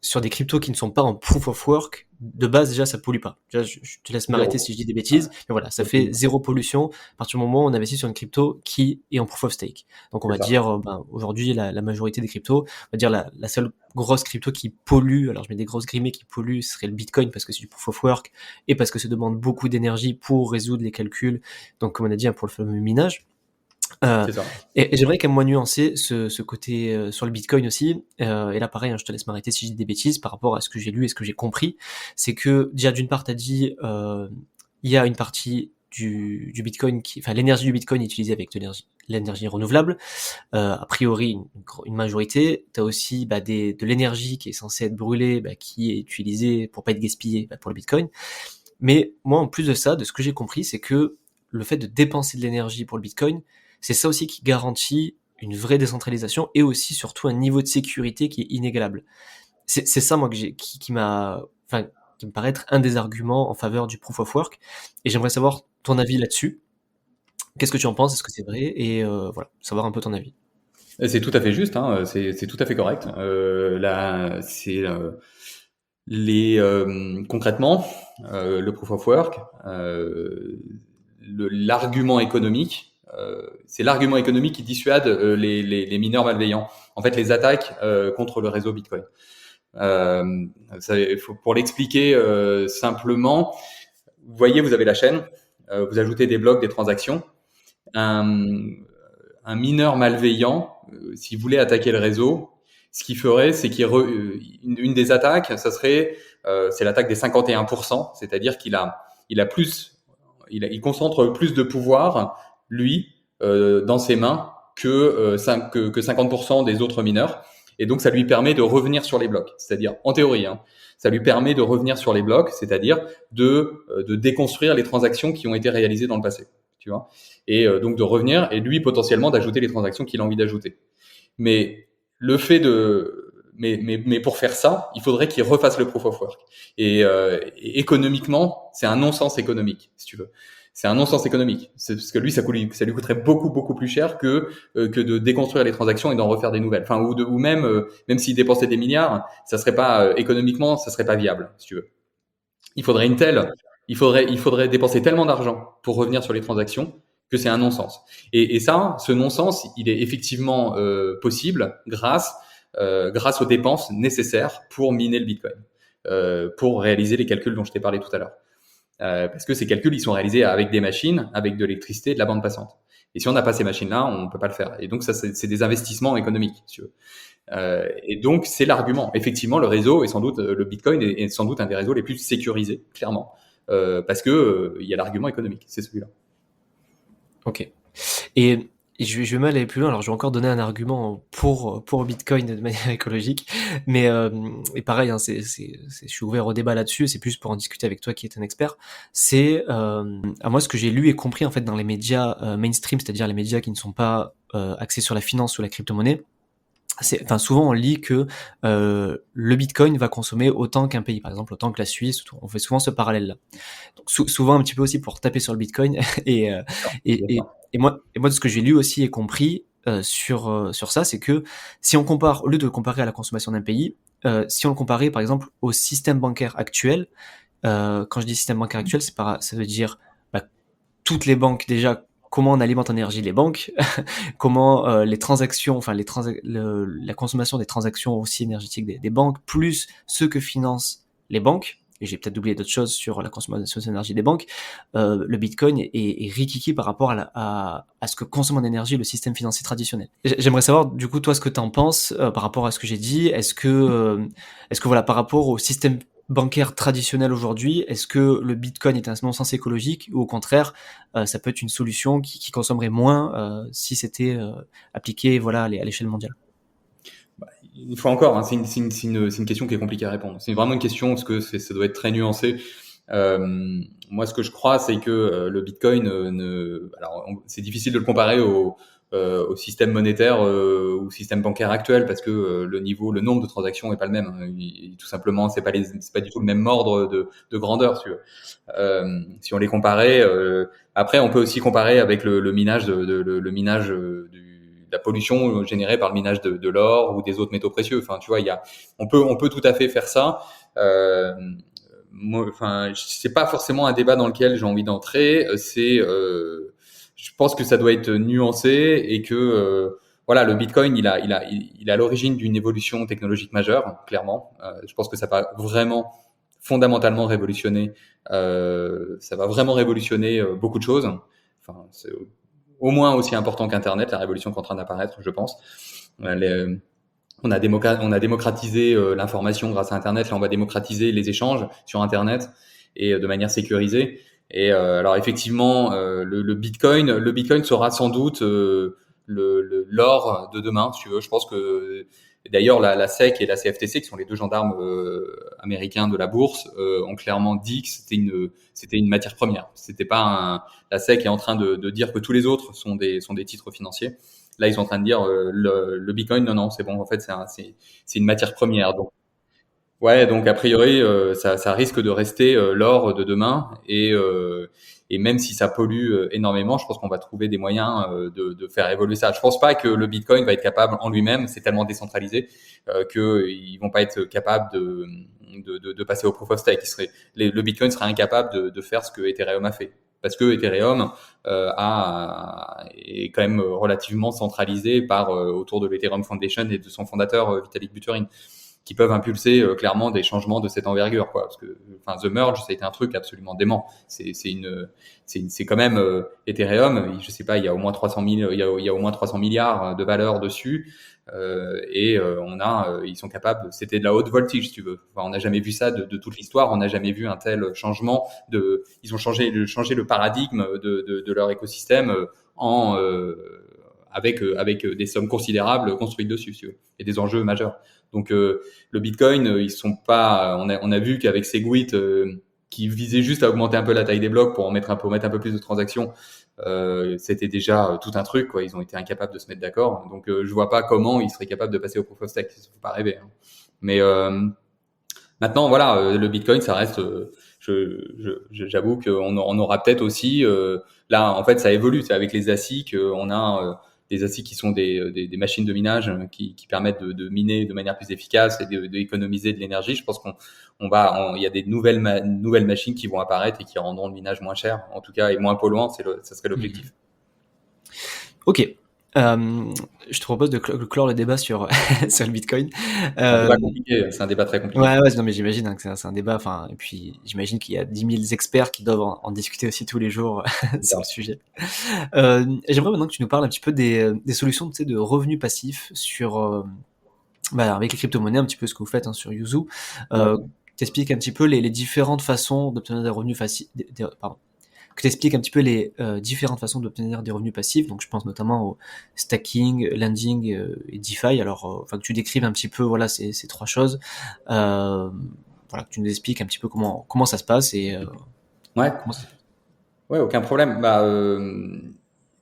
sur des cryptos qui ne sont pas en proof of work, de base déjà ça pollue pas. Déjà, je te laisse m'arrêter si je dis des bêtises, mais voilà, ça fait zéro pollution à partir du moment où on investit sur une crypto qui est en proof of stake. Donc on va dire aujourd'hui la majorité des cryptos, on va dire la seule grosse crypto qui pollue, alors je mets des grosses guillemets qui polluent, ce serait le Bitcoin parce que c'est du proof of work et parce que ça demande beaucoup d'énergie pour résoudre les calculs, donc comme on a dit pour le fameux minage. Et j'aimerais quand même moins nuancer ce côté sur le Bitcoin aussi, et là pareil, hein, je te laisse m'arrêter si je dis des bêtises par rapport à ce que j'ai lu et ce que j'ai compris, c'est que déjà d'une part t'as dit il y a une partie du Bitcoin l'énergie du Bitcoin est utilisée avec l'énergie renouvelable, a priori une majorité, t'as aussi de l'énergie qui est censée être brûlée, qui est utilisée pour pas être gaspillée pour le Bitcoin, mais moi en plus de ça, de ce que j'ai compris, c'est que le fait de dépenser de l'énergie pour le Bitcoin, c'est ça aussi qui garantit une vraie décentralisation et aussi surtout un niveau de sécurité qui est inégalable. C'est ça moi qui me paraît être un des arguments en faveur du proof of work. Et j'aimerais savoir ton avis là-dessus. Qu'est-ce que tu en penses? Est-ce que c'est vrai? Et voilà, savoir un peu ton avis. C'est tout à fait juste, hein, c'est tout à fait correct. Concrètement, le proof of work, l'argument économique. C'est l'argument économique qui dissuade les mineurs malveillants. En fait, les attaques contre le réseau Bitcoin. Pour l'expliquer simplement, vous voyez, vous avez la chaîne, vous ajoutez des blocs, des transactions. Un, un mineur malveillant, s'il voulait attaquer le réseau, ce qu'il ferait, c'est une des attaques, ça serait, c'est l'attaque des 51%, c'est-à-dire il concentre plus de pouvoir, lui, dans ses mains que 50% des autres mineurs. Et donc, ça lui permet de revenir sur les blocs. C'est-à-dire, en théorie, hein, ça lui permet de revenir sur les blocs, c'est-à-dire de déconstruire les transactions qui ont été réalisées dans le passé. Tu vois, et donc de revenir et lui potentiellement d'ajouter les transactions qu'il a envie d'ajouter. Mais le fait de mais pour faire ça, il faudrait qu'il refasse le proof of work. Et économiquement, c'est un non-sens économique, si tu veux. C'est un non-sens économique. C'est parce que lui, ça lui coûterait beaucoup plus cher que de déconstruire les transactions et d'en refaire des nouvelles. Enfin, ou même s'il dépensait des milliards, ça serait pas économiquement, ça serait pas viable, si tu veux. Il faudrait il faudrait dépenser tellement d'argent pour revenir sur les transactions que c'est un non-sens. Et ça, ce non-sens, il est effectivement possible grâce aux dépenses nécessaires pour miner le Bitcoin, pour réaliser les calculs dont je t'ai parlé tout à l'heure. Parce que ces calculs, ils sont réalisés avec des machines, avec de l'électricité et de la bande passante. Et si on n'a pas ces machines-là, on ne peut pas le faire. Et donc, ça, c'est des investissements économiques, si tu veux. Et donc, c'est l'argument. Effectivement, le réseau est sans doute, le Bitcoin est sans doute un des réseaux les plus sécurisés, clairement, parce que il y a l'argument économique, c'est celui-là. Ok. Et je vais même aller plus loin. Alors, je vais encore donner un argument pour Bitcoin de manière écologique, mais et pareil, hein, je suis ouvert au débat là-dessus. C'est plus pour en discuter avec toi qui es un expert. C'est à moi ce que j'ai lu et compris en fait dans les médias mainstream, c'est-à-dire les médias qui ne sont pas axés sur la finance ou la crypto-monnaie. Enfin, souvent on lit que le Bitcoin va consommer autant qu'un pays, par exemple autant que la Suisse. On fait souvent ce parallèle-là. Donc souvent un petit peu aussi pour taper sur le Bitcoin et, et moi de ce que j'ai lu aussi et compris sur ça, c'est que si on compare, au lieu de le comparer à la consommation d'un pays, si on le comparait par exemple au système bancaire actuel, quand je dis système bancaire actuel, ça veut dire bah, toutes les banques déjà, comment on alimente en énergie les banques, comment les transactions, enfin la consommation des transactions aussi énergétiques des banques, plus ce que financent les banques, et j'ai peut-être oublié d'autres choses sur la consommation d'énergie des banques, le Bitcoin est rikiki par rapport à ce que consomme en énergie le système financier traditionnel. J'aimerais savoir du coup toi ce que tu en penses par rapport à ce que j'ai dit. Est-ce que voilà, par rapport au système bancaire traditionnel aujourd'hui, est-ce que le Bitcoin est un non-sens écologique ou au contraire ça peut être une solution qui consommerait moins si c'était appliqué voilà, à l'échelle mondiale? Une fois encore, hein, c'est une question qui est compliquée à répondre. C'est vraiment une question parce que ça doit être très nuancé. Moi, ce que je crois, c'est que le Bitcoin, alors c'est difficile de le comparer au système monétaire ou système bancaire actuel parce que le nombre de transactions est pas le même. Hein. Tout simplement, c'est pas du tout le même ordre de grandeur. Si tu veux. Si on les comparait, après, on peut aussi comparer avec le minage le minage de la pollution générée par le minage de l'or ou des autres métaux précieux. Enfin, tu vois, on peut tout à fait faire ça. Moi, enfin, c'est pas forcément un débat dans lequel j'ai envie d'entrer. Je pense que ça doit être nuancé et que voilà, le Bitcoin, il est à l'origine d'une évolution technologique majeure, clairement. Je pense que ça va vraiment fondamentalement révolutionner. Ça va vraiment révolutionner beaucoup de choses. Enfin, c'est au moins aussi important qu'Internet, la révolution qui est en train d'apparaître, je pense. On a démocratisé l'information grâce à Internet. Là, on va démocratiser les échanges sur Internet et de manière sécurisée. Et alors effectivement, le Bitcoin sera sans doute l'or de demain, si tu veux. Je pense que d'ailleurs la SEC et la CFTC, qui sont les deux gendarmes américains de la bourse, ont clairement dit que c'était une matière première. C'était pas la SEC est en train de dire que tous les autres sont des titres financiers. Là, ils sont en train de dire le Bitcoin, non, c'est bon. En fait, c'est une matière première. Donc, ouais, donc a priori, ça risque de rester l'or de demain. Et même si ça pollue énormément, je pense qu'on va trouver des moyens de faire évoluer ça. Je pense pas que le Bitcoin va être capable en lui-même, c'est tellement décentralisé qu'ils vont pas être capables de passer au proof of stake. Le Bitcoin serait incapable de faire ce que Ethereum a fait. Parce que Ethereum est quand même relativement centralisé autour de l'Ethereum Foundation et de son fondateur Vitalik Buterin. qui peuvent impulser clairement des changements de cette envergure, quoi. Parce que, enfin, The Merge, ça a été un truc absolument dément. C'est quand même Ethereum. Je sais pas, il y a au moins 300 000, il y a au moins 300 milliards de valeur dessus. Ils sont capables. C'était de la haute voltige, si tu veux. Enfin, on n'a jamais vu ça de toute l'histoire. On n'a jamais vu un tel changement. Ils ont changé le paradigme de leur écosystème avec des sommes considérables construites dessus, si tu veux, et des enjeux majeurs. Donc le Bitcoin, ils sont pas. On a vu qu'avec Segwit, qui visait juste à augmenter un peu la taille des blocs pour mettre un peu plus de transactions, c'était déjà tout un truc, quoi. Ils ont été incapables de se mettre d'accord. Donc je vois pas comment ils seraient capables de passer au proof of stake. Il faut pas rêver, hein. Mais maintenant, voilà, le Bitcoin, ça reste. J'avoue qu'on aura peut-être aussi. Là, en fait, ça évolue. C'est avec les ASIC, on a des ASIC qui sont des machines de minage qui permettent de miner de manière plus efficace et d'économiser de l'énergie. Je pense il y a des nouvelles machines qui vont apparaître et qui rendront le minage moins cher, en tout cas, et moins polluant. Ça serait l'objectif. Ok. Je te propose de clore le débat sur sur le Bitcoin. C'est un débat compliqué, c'est un débat très compliqué. Ouais, non, mais j'imagine que c'est un débat. Enfin, et puis j'imagine qu'il y a 10 000 experts qui doivent en discuter aussi tous les jours sur le sujet. J'aimerais maintenant que tu nous parles un petit peu des solutions, tu sais, de revenus passifs sur avec les crypto-monnaies, un petit peu ce que vous faites sur Yuzu. T'expliques un petit peu les différentes façons d'obtenir des revenus que t'expliques un petit peu les différentes façons d'obtenir des revenus passifs. Donc je pense notamment au stacking, lending et DeFi. Alors, que tu décrives un petit peu ces trois choses. Que tu nous expliques un petit peu comment ça se passe et ouais. Ouais, aucun problème.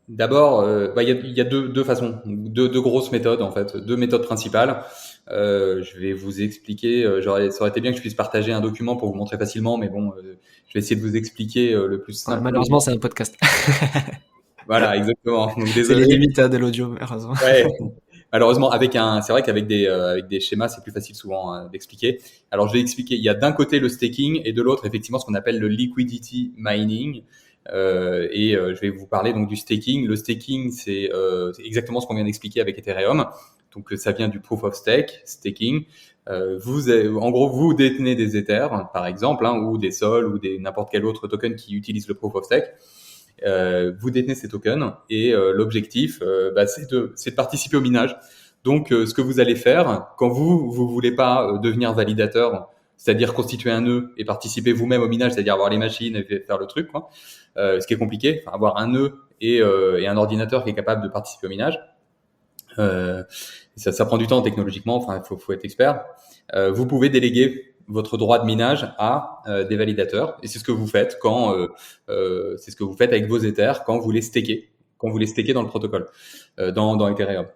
D'abord, il y a deux façons, deux grosses méthodes en fait, deux méthodes principales. Je vais vous expliquer. Ça aurait été bien que je puisse partager un document pour vous montrer facilement, mais bon, je vais essayer de vous expliquer le plus simple. Malheureusement, c'est un podcast. Voilà, exactement. Donc désolé. C'est les limites de l'audio, malheureusement. Ouais. Malheureusement, c'est vrai qu'avec des schémas, c'est plus facile souvent d'expliquer. Alors, je vais expliquer. Il y a d'un côté le staking et de l'autre, effectivement, ce qu'on appelle le liquidity mining. Je vais vous parler donc du staking. Le staking, c'est exactement ce qu'on vient d'expliquer avec Ethereum. Donc, ça vient du proof of stake, staking. En gros, vous détenez des Ethers, par exemple, ou des Sol, ou n'importe quel autre token qui utilise le proof of stake. Vous détenez ces tokens et l'objectif, c'est de participer au minage. Donc, ce que vous allez faire quand vous voulez pas devenir validateur, c'est-à-dire constituer un nœud et participer vous-même au minage, c'est-à-dire avoir les machines et faire le truc, quoi. Ce qui est compliqué, avoir un nœud et un ordinateur qui est capable de participer au minage. Ça prend du temps technologiquement. Enfin, faut être expert. Vous pouvez déléguer votre droit de minage à des validateurs, et c'est ce que vous faites c'est ce que vous faites avec vos Ethers quand vous les stakez dans le protocole, dans Ethereum.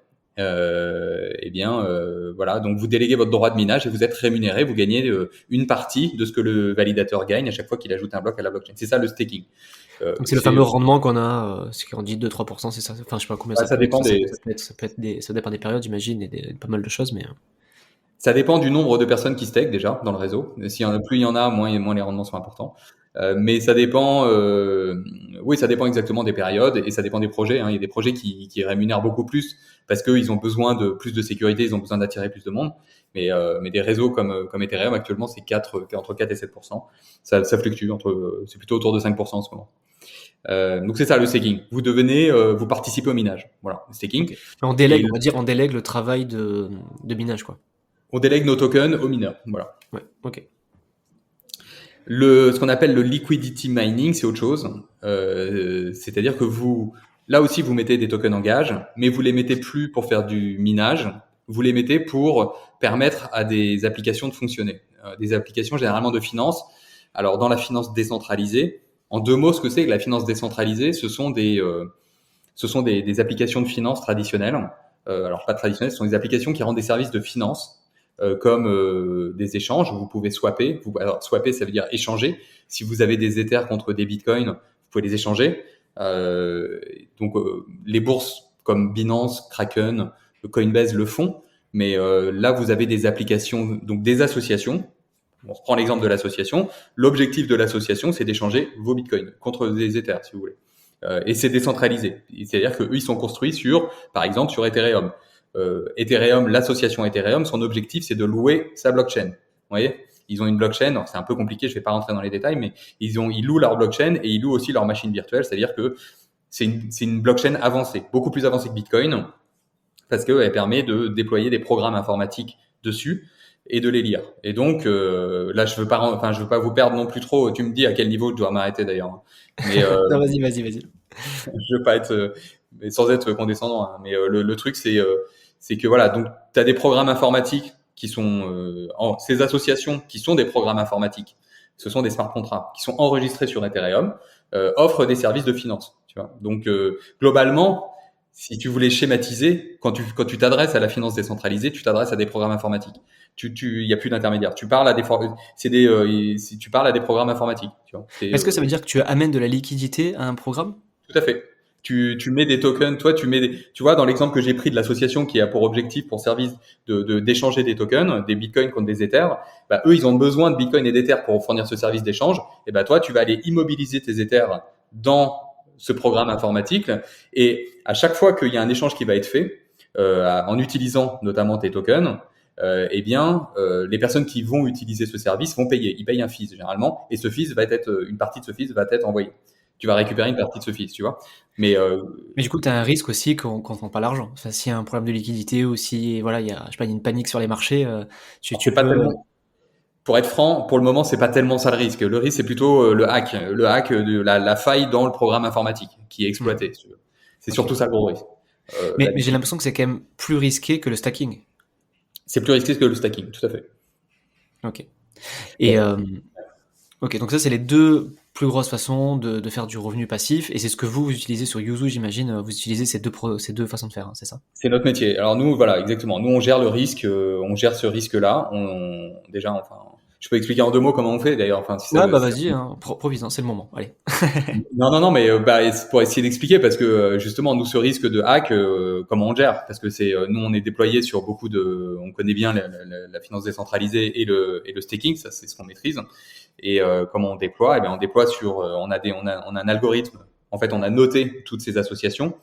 Voilà, donc vous déléguez votre droit de minage et vous êtes rémunéré, vous gagnez une partie de ce que le validateur gagne à chaque fois qu'il ajoute un bloc à la blockchain. C'est ça le staking. Donc c'est le fameux rendement qu'on a, ce qu'on dit 2-3%, c'est ça. Enfin, je sais pas combien ça dépend ça dépend des périodes, j'imagine, et pas mal de choses, mais ça dépend du nombre de personnes qui stake déjà dans le réseau. Plus il y en a, moins les rendements sont importants. Mais ça dépend, ça dépend exactement des périodes et ça dépend des projets. Il y a des projets qui rémunèrent beaucoup plus parce qu'ils ont besoin de plus de sécurité, ils ont besoin d'attirer plus de monde. Mais des réseaux comme Ethereum actuellement, c'est entre 4 et 7%. Ça fluctue c'est plutôt autour de 5% en ce moment. Donc c'est ça le staking. Vous participez au minage. Voilà, le staking. Okay. On délègue le travail de minage, quoi. On délègue nos tokens aux mineurs. Voilà. Ouais, ok. Ce qu'on appelle le liquidity mining, c'est autre chose. C'est-à-dire que là aussi, vous mettez des tokens en gage, mais vous les mettez plus pour faire du minage. Vous les mettez pour permettre à des applications de fonctionner. Des applications généralement de finance. Alors, dans la finance décentralisée, en deux mots, ce que c'est que la finance décentralisée, ce sont des applications de finance traditionnelles. Alors, pas traditionnelles, ce sont des applications qui rendent des services de finance. Comme des échanges, vous pouvez swapper. Alors, swapper, ça veut dire échanger. Si vous avez des Ethers contre des Bitcoins, vous pouvez les échanger. Les bourses comme Binance, Kraken, Coinbase le font. Mais là, vous avez des applications, donc des associations. On reprend l'exemple de l'association. L'objectif de l'association, c'est d'échanger vos Bitcoins contre des Ethers, si vous voulez. Et c'est décentralisé. C'est-à-dire qu'eux, ils sont construits par exemple, sur Ethereum. Ethereum, l'association Ethereum, son objectif, c'est de louer sa blockchain. Vous voyez, ils ont une blockchain. Alors, c'est un peu compliqué, je vais pas rentrer dans les détails, mais ils louent leur blockchain et ils louent aussi leur machine virtuelle. C'est-à-dire que c'est une blockchain avancée, beaucoup plus avancée que Bitcoin, parce qu'elle permet de déployer des programmes informatiques dessus et de les lire. Et donc là, je veux pas vous perdre non plus trop. Tu me dis à quel niveau je dois m'arrêter d'ailleurs. Mais Non, vas-y. je veux pas être, mais sans être condescendant. Hein. Mais le truc, c'est que voilà, donc tu as des programmes informatiques qui sont ces associations qui sont des programmes informatiques. Ce sont des smart contracts qui sont enregistrés sur Ethereum, offrent des services de finance. Tu vois. Donc globalement, si tu voulais schématiser, quand tu t'adresses à la finance décentralisée, tu t'adresses à des programmes informatiques. Il y a plus d'intermédiaires. Tu parles à si tu parles à des programmes informatiques. Tu vois. Est-ce que ça veut dire que tu amènes de la liquidité à un programme? Tout à fait. Tu mets des tokens, toi, tu vois, dans l'exemple que j'ai pris de l'association qui a pour objectif, pour service d'échanger des tokens, des bitcoins contre des ethers, bah, eux, ils ont besoin de bitcoins et d'ethers pour fournir ce service d'échange. Et bah, toi, tu vas aller immobiliser tes ethers dans ce programme informatique. Et à chaque fois qu'il y a un échange qui va être fait, en utilisant notamment tes tokens, les personnes qui vont utiliser ce service vont payer. Ils payent un fees généralement, et une partie de ce fees va être envoyée. Tu vas récupérer une partie de ce fees, tu vois. Mais du coup, tu as un risque aussi qu'on prend pas l'argent. Enfin, s'il y a un problème de liquidité ou si voilà, il y a, je sais pas, il y a une panique sur les marchés, tu c'est pas peux. tellement, pour être franc, pour le moment, c'est pas tellement ça le risque. Le risque, c'est plutôt le hack de la faille dans le programme informatique qui est exploité. Si tu veux. C'est surtout ça le gros risque. Mais j'ai l'impression que c'est quand même plus risqué que le stacking. C'est plus risqué que le stacking, tout à fait. Ok. Et ok, donc ça, c'est les deux plus grosses façons de faire du revenu passif. Et c'est ce que vous utilisez sur Yuzu, j'imagine. Vous utilisez ces deux façons de faire, hein, c'est ça? C'est notre métier. Alors nous, voilà, exactement. Nous, on gère le risque, on gère ce risque-là. Déjà, enfin, je peux expliquer en 2 mots comment on fait d'ailleurs. Enfin, si ça, Ouais, bah vas-y, hein, profite, c'est le moment. Allez. Non, mais c'est pour essayer d'expliquer parce que justement, nous, ce risque de hack, comment on gère? Parce que nous, on est déployé sur on connaît bien la finance décentralisée et le staking, ça, c'est ce qu'on maîtrise. Et comment on déploie? Eh bien, on déploie on a un algorithme. En fait, on a noté toutes ces associations.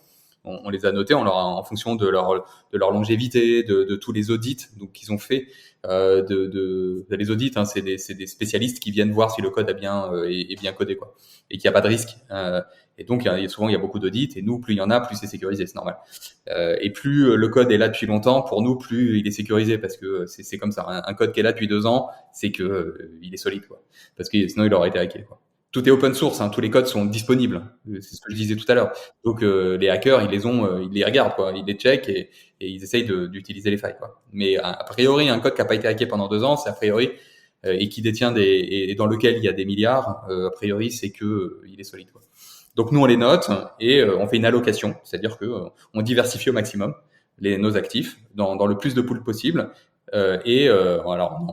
On les a notées en fonction de leur longévité, de tous les audits donc qu'ils ont fait. Les audits, hein, c'est des spécialistes qui viennent voir si le code est bien codé, quoi, et qu'il n'y a pas de risque. Et donc, souvent, il y a beaucoup d'audits, et nous, plus il y en a, plus c'est sécurisé, c'est normal. Et plus le code est là depuis longtemps, pour nous, plus il est sécurisé, parce que c'est comme ça. Un code qui est là depuis 2 ans, c'est que il est solide, quoi. Parce que sinon, il aurait été hacké, quoi. Tout est open source, hein, tous les codes sont disponibles. C'est ce que je disais tout à l'heure. Donc les hackers, ils les regardent, quoi, ils les checkent et ils essayent d'utiliser les failles, quoi. Mais a priori, un code qui n'a pas été hacké pendant 2 ans, c'est a priori et qui détient et dans lequel il y a des milliards, a priori, c'est que il est solide, quoi. Donc nous, on les note et on fait une allocation, c'est-à-dire que on diversifie au maximum nos actifs dans le plus de pools possible. Alors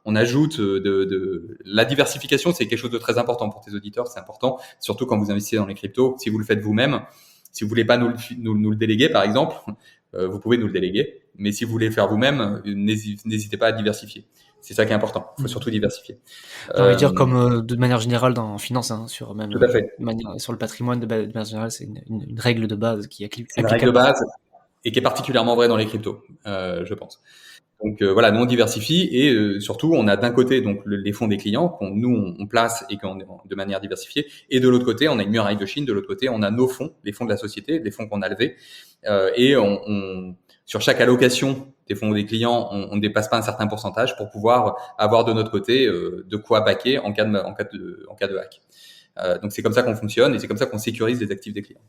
on ajoute la diversification, c'est quelque chose de très important pour tes auditeurs, c'est important, surtout quand vous investissez dans les cryptos. Si vous le faites vous-même, si vous voulez pas nous le déléguer, par exemple, vous pouvez nous le déléguer. Mais si vous voulez faire vous-même, n'hésitez pas à diversifier. C'est ça qui est important. Il faut surtout diversifier. J'ai envie de dire comme de manière générale en finance, hein, sur même Tout à fait. sur le patrimoine de manière générale, c'est une règle de base qui est C'est une règle de base et qui est particulièrement vraie dans les cryptos, je pense. Donc voilà, nous on diversifie et surtout on a d'un côté donc les fonds des clients qu'on on place et de manière diversifiée, et de l'autre côté on a une muraille de Chine, de l'autre côté on a nos fonds, les fonds de la société, les fonds qu'on a levés, et sur chaque allocation des fonds des clients, on ne dépasse pas un certain pourcentage pour pouvoir avoir de notre côté de quoi backer en cas de hack. Donc c'est comme ça qu'on fonctionne et c'est comme ça qu'on sécurise les actifs des clients.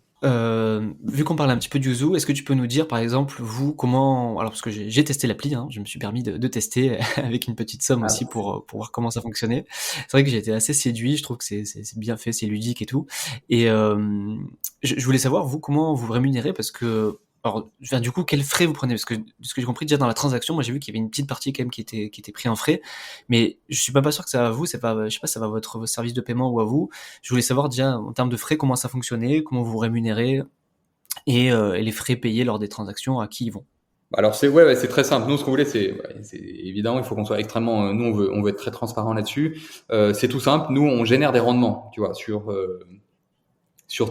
Vu qu'on parle un petit peu d'Yuzu, est-ce que tu peux nous dire par exemple vous comment, alors parce que j'ai testé l'appli, hein, je me suis permis de tester avec une petite somme aussi pour voir comment ça fonctionnait. C'est vrai que j'ai été assez séduit, je trouve que c'est bien fait, c'est ludique et tout. Et je voulais savoir vous comment vous rémunérez, parce que alors, enfin, du coup, quels frais vous prenez? Parce que de ce que j'ai compris déjà dans la transaction, moi j'ai vu qu'il y avait une petite partie quand même qui était pris en frais, mais je suis pas sûr que ça va à vous, c'est pas, je sais pas, ça va à votre service de paiement ou à vous. Je voulais savoir déjà en termes de frais comment ça fonctionnait, comment vous rémunérez et les frais payés lors des transactions, à qui ils vont. Alors c'est très simple. Nous ce qu'on voulait c'est évidemment il faut qu'on soit extrêmement nous on veut être très transparent là-dessus. C'est tout simple. Nous on génère des rendements, tu vois, sur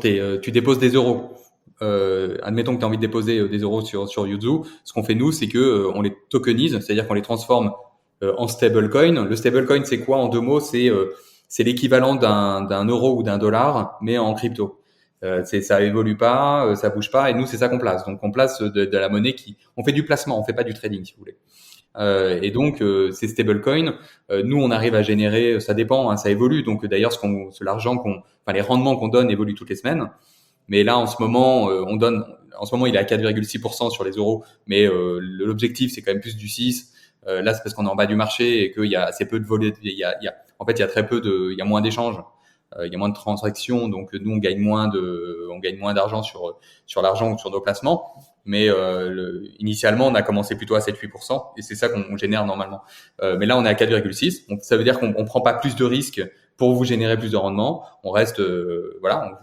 tu déposes des euros. admettons que tu as envie de déposer des euros sur Yuzu, ce qu'on fait nous, c'est que on les tokenise, c'est-à-dire qu'on les transforme en stablecoin. Le stablecoin, c'est quoi en 2 mots? C'est l'équivalent d'un euro ou d'un dollar, mais en crypto. Ça évolue pas, ça bouge pas, et nous c'est ça qu'on place. Donc on place de la monnaie on fait du placement, on fait pas du trading si vous voulez. Et donc ces stablecoins, nous on arrive à générer, ça dépend, hein, ça évolue. Donc d'ailleurs les rendements qu'on donne évoluent toutes les semaines. Mais là en ce moment, en ce moment il est à 4,6% sur les euros, mais l'objectif c'est quand même plus du 6. Là c'est parce qu'on est en bas du marché et qu'il y a assez peu de en fait il y a très peu il y a moins d'échanges. Il y a moins de transactions, donc nous on gagne moins d'argent sur l'argent ou sur nos placements. Mais initialement, on a commencé plutôt à 7-8%, et c'est ça qu'on génère normalement. Mais là, on est à 4,6, donc ça veut dire qu'on prend pas plus de risques pour vous générer plus de rendement. On reste, voilà,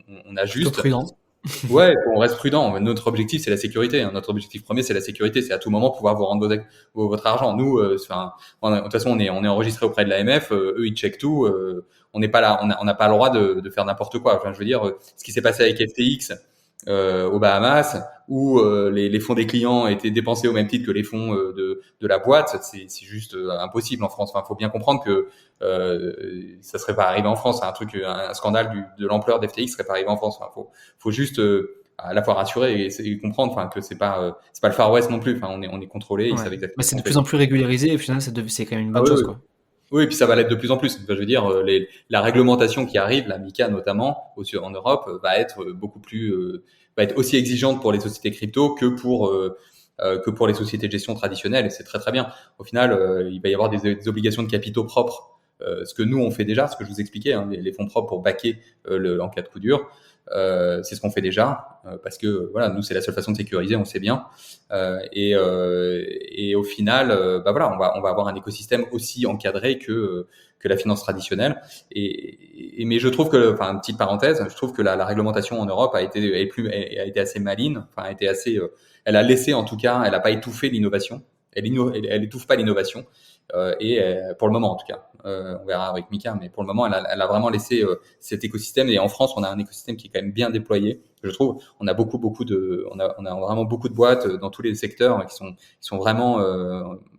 on Plutôt ajuste. prudent. Ouais, on reste prudent. Notre objectif, c'est la sécurité, hein. Notre objectif premier, c'est la sécurité. C'est à tout moment pouvoir vous rendre votre argent. Nous, de toute façon, on est enregistré auprès de l'AMF. Eux, ils checkent tout. On n'est pas là. On n'a pas le droit de faire n'importe quoi. Enfin, je veux dire, ce qui s'est passé avec FTX aux Bahamas, où les fonds des clients étaient dépensés au même titre que les fonds de la boîte, c'est juste impossible en France. Enfin, faut bien comprendre que ça serait pas arrivé en France. Un scandale de l'ampleur d'FTX serait pas arrivé en France. Enfin, faut juste à la fois rassurer et comprendre, enfin, que c'est pas le Far West non plus. Enfin, on est contrôlé. Ils savent Ouais. exactement Mais ce c'est de qu'on fait. plus en plus régularisé et au final, c'est quand même une Ah bonne oui, chose, oui. quoi. Oui, et puis ça va l'être de plus en plus. Enfin, je veux dire, la réglementation qui arrive, la MiCA notamment, en Europe, va être va être aussi exigeante pour les sociétés crypto que pour les sociétés de gestion traditionnelles. Et c'est très très bien. Au final, il va y avoir des obligations de capitaux propres, ce que nous on fait déjà, ce que je vous expliquais, hein, les fonds propres pour backer en cas de coup dur. C'est ce qu'on fait déjà, parce que voilà, nous c'est la seule façon de sécuriser, on sait bien. Et au final, bah voilà, on va avoir un écosystème aussi encadré que la finance traditionnelle. Mais je trouve que, enfin, une petite parenthèse, je trouve que la réglementation en Europe a été assez maligne, enfin, a été assez, elle a laissé en tout cas, elle n'a pas étouffé l'innovation. Elle étouffe pas l'innovation. Pour le moment en tout cas, on verra avec Mika, mais pour le moment, elle a vraiment laissé cet écosystème. Et en France, on a un écosystème qui est quand même bien déployé. Je trouve, on a on a vraiment beaucoup de boîtes dans tous les secteurs qui sont vraiment,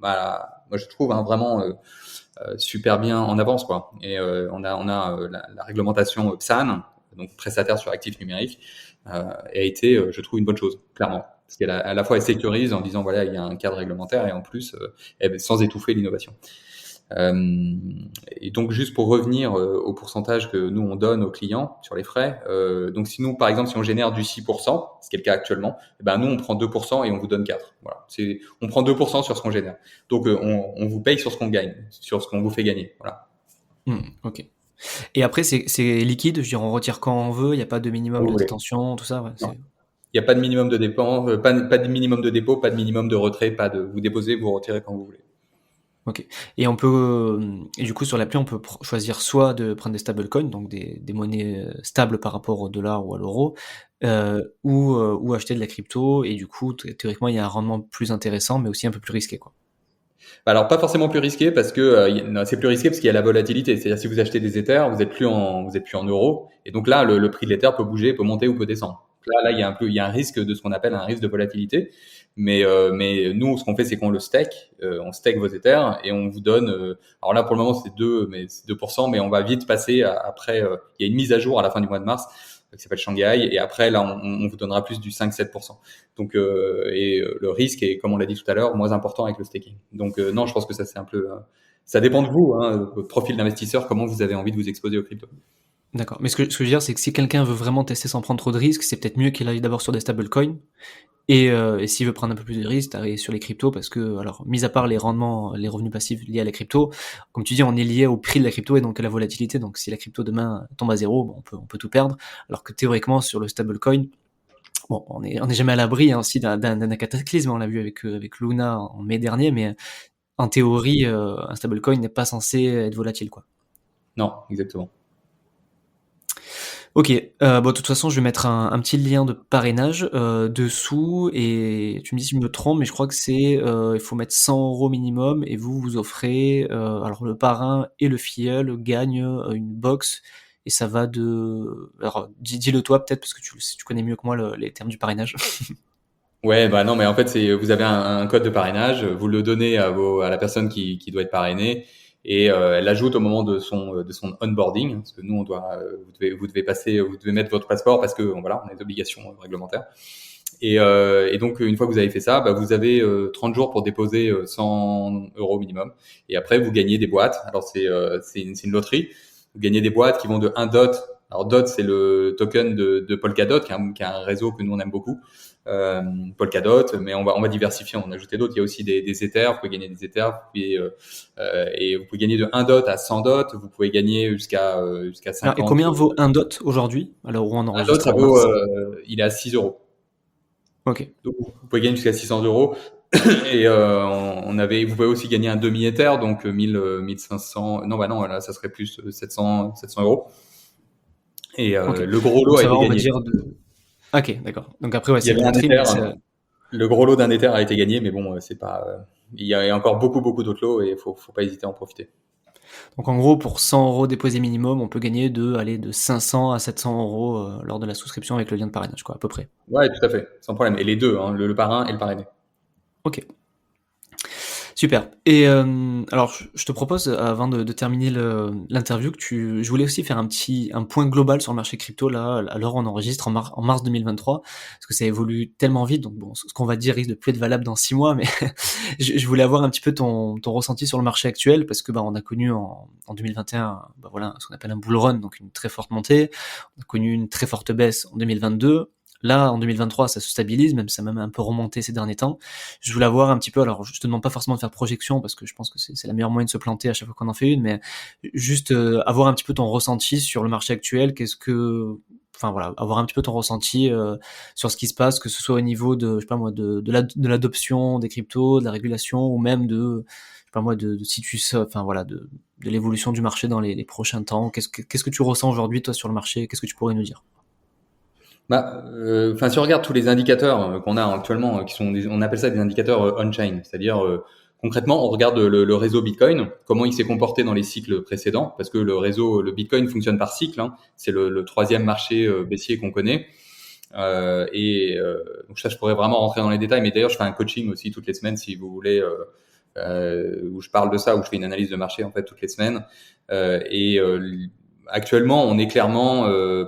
moi je trouve, hein, vraiment super bien en avance, quoi. Et on a la réglementation PSAN, donc prestataire sur actifs numériques, a été, je trouve, une bonne chose, clairement. Parce qu'à la fois, elle sécurise en disant, voilà, il y a un cadre réglementaire, et en plus, sans étouffer l'innovation. Et donc, juste pour revenir au pourcentage que nous, on donne aux clients sur les frais, donc si nous, par exemple, si on génère du 6%, ce qui est le cas actuellement, eh ben, nous, on prend 2% et on vous donne 4. Voilà. On prend 2% sur ce qu'on génère. Donc, on vous paye sur ce qu'on gagne, sur ce qu'on vous fait gagner. Voilà. Ok. Et après, c'est liquide, je veux dire, on retire quand on veut, il n'y a pas de minimum de détention, tout ça. Ouais, il n'y a pas de minimum de dépenses, pas de minimum de dépôt, pas de minimum de retrait, pas de vous déposez, vous retirez quand vous voulez. Ok. Et on peut, et du coup, sur l'appli, on peut choisir soit de prendre des stablecoins, donc des monnaies stables par rapport au dollar ou à l'euro, ou acheter de la crypto. Et du coup, théoriquement, il y a un rendement plus intéressant, mais aussi un peu plus risqué, quoi. Alors pas forcément plus risqué parce que c'est plus risqué parce qu'il y a la volatilité. C'est-à-dire si vous achetez des Ethers, vous êtes plus en euros, et donc là le prix de l'Ether peut bouger, peut monter ou peut descendre. Là il y a un risque de ce qu'on appelle un risque de volatilité. Mais nous ce qu'on fait c'est qu'on le stake, on stake vos Ethers et on vous donne. Alors là pour le moment c'est 2%, mais on va vite passer après. Il y a une mise à jour à la fin du mois de mars qui s'appelle Shanghai, et après là on vous donnera plus du 5-7%. Donc le risque est, comme on l'a dit tout à l'heure, moins important avec le staking. Donc non, je pense que ça c'est un peu ça dépend de vous, hein, votre profil d'investisseur, comment vous avez envie de vous exposer aux crypto. D'accord. Mais ce que je veux dire, c'est que si quelqu'un veut vraiment tester sans prendre trop de risques, c'est peut-être mieux qu'il aille d'abord sur des stablecoins. Et s'il veut prendre un peu plus de risques, aller sur les cryptos, parce que, alors, mis à part les rendements, les revenus passifs liés à la crypto, comme tu dis, on est lié au prix de la crypto et donc à la volatilité. Donc si la crypto demain tombe à zéro, bon, on peut tout perdre. Alors que théoriquement, sur le stablecoin, bon, on est jamais à l'abri hein, aussi d'un cataclysme. On l'a vu avec Luna en mai dernier, mais en théorie, un stablecoin n'est pas censé être volatile, quoi. Non, exactement. Ok, bon, de toute façon, je vais mettre un petit lien de parrainage dessous, et tu me dis si je me trompe, mais je crois que il faut mettre 100 € minimum, et vous offrez, alors le parrain et le filleul gagnent une box et ça va de... Alors, dis-le toi peut-être, parce que tu connais mieux que moi les termes du parrainage. Ouais, bah non, mais en fait, vous avez un code de parrainage, vous le donnez à la personne qui doit être parrainée et elle l'ajoute au moment de son onboarding, parce que nous, vous devez mettre votre passeport parce que voilà, on a des obligations réglementaires. Et donc, une fois que vous avez fait ça, bah, vous avez 30 jours pour déposer 100 euros minimum. Et après, vous gagnez des boîtes. Alors, c'est une loterie. Vous gagnez des boîtes qui vont de 1 DOT. Alors, DOT, c'est le token de Polkadot, qui est un réseau que nous, on aime beaucoup. Polkadot, mais on va diversifier, on a ajouté d'autres. Il y a aussi des Ethers, vous pouvez gagner des Ethers, et vous pouvez gagner de 1 DOT à 100 DOT, vous pouvez gagner jusqu'à Alors, et 50. combien vaut un dot aujourd'hui, à l'heure où on 1 DOT, enregistre ça en vaut, mars? il est à 6 euros. Ok. Donc, vous pouvez gagner jusqu'à 600 euros. Et vous pouvez aussi gagner un demi-Ether, donc 1500. Non, bah non, là, ça serait plus 700 euros. Et Ok. le gros lot Donc a ça va, été on va gagné. dire de... Ok, d'accord. Donc après, ouais, Il y c'est une avait un loterie, Ether, mais c'est... le gros lot d'un Ether a été gagné, mais bon, c'est pas. Il y a encore beaucoup, beaucoup d'autres lots et faut pas hésiter à en profiter. Donc en gros, pour 100 euros déposés minimum, on peut gagner de 500 à 700 euros lors de la souscription avec le lien de parrainage, quoi, à peu près. Ouais, tout à fait, sans problème. Et les deux, hein, le parrain et le parrainé. Ok. Super. Et alors, je te propose, avant de terminer l'interview, je voulais aussi faire un point global sur le marché crypto, là, à l'heure où on enregistre en mars 2023, parce que ça évolue tellement vite, donc bon, ce qu'on va dire risque de plus être valable dans 6 mois, mais je voulais avoir un petit peu ton ressenti sur le marché actuel, parce que bah, on a connu en 2021, bah, voilà, ce qu'on appelle un bull run, donc une très forte montée, on a connu une très forte baisse en 2022, là, en 2023, ça se stabilise, même ça a même un peu remonté ces derniers temps. Je voulais avoir un petit peu, alors je te demande pas forcément de faire projection parce que je pense que c'est la meilleure moyen de se planter à chaque fois qu'on en fait une, mais juste avoir un petit peu ton ressenti sur le marché actuel, enfin voilà, avoir un petit peu ton ressenti sur ce qui se passe, que ce soit au niveau de, je sais pas moi, de l'adoption des cryptos, de la régulation, ou même de, je sais pas moi, si tu sais, enfin voilà, de l'évolution du marché dans les prochains temps. Qu'est-ce que tu ressens aujourd'hui toi sur le marché? Qu'est-ce que tu pourrais nous dire? Bah, si on regarde tous les indicateurs qu'on a actuellement, on appelle ça des indicateurs on-chain, c'est-à-dire concrètement, on regarde le réseau Bitcoin, comment il s'est comporté dans les cycles précédents, parce que le Bitcoin fonctionne par cycle, hein, c'est le troisième marché baissier qu'on connaît. Donc ça, je pourrais vraiment rentrer dans les détails, mais d'ailleurs, je fais un coaching aussi toutes les semaines, si vous voulez, où je parle de ça, où je fais une analyse de marché en fait toutes les semaines. Actuellement, on est clairement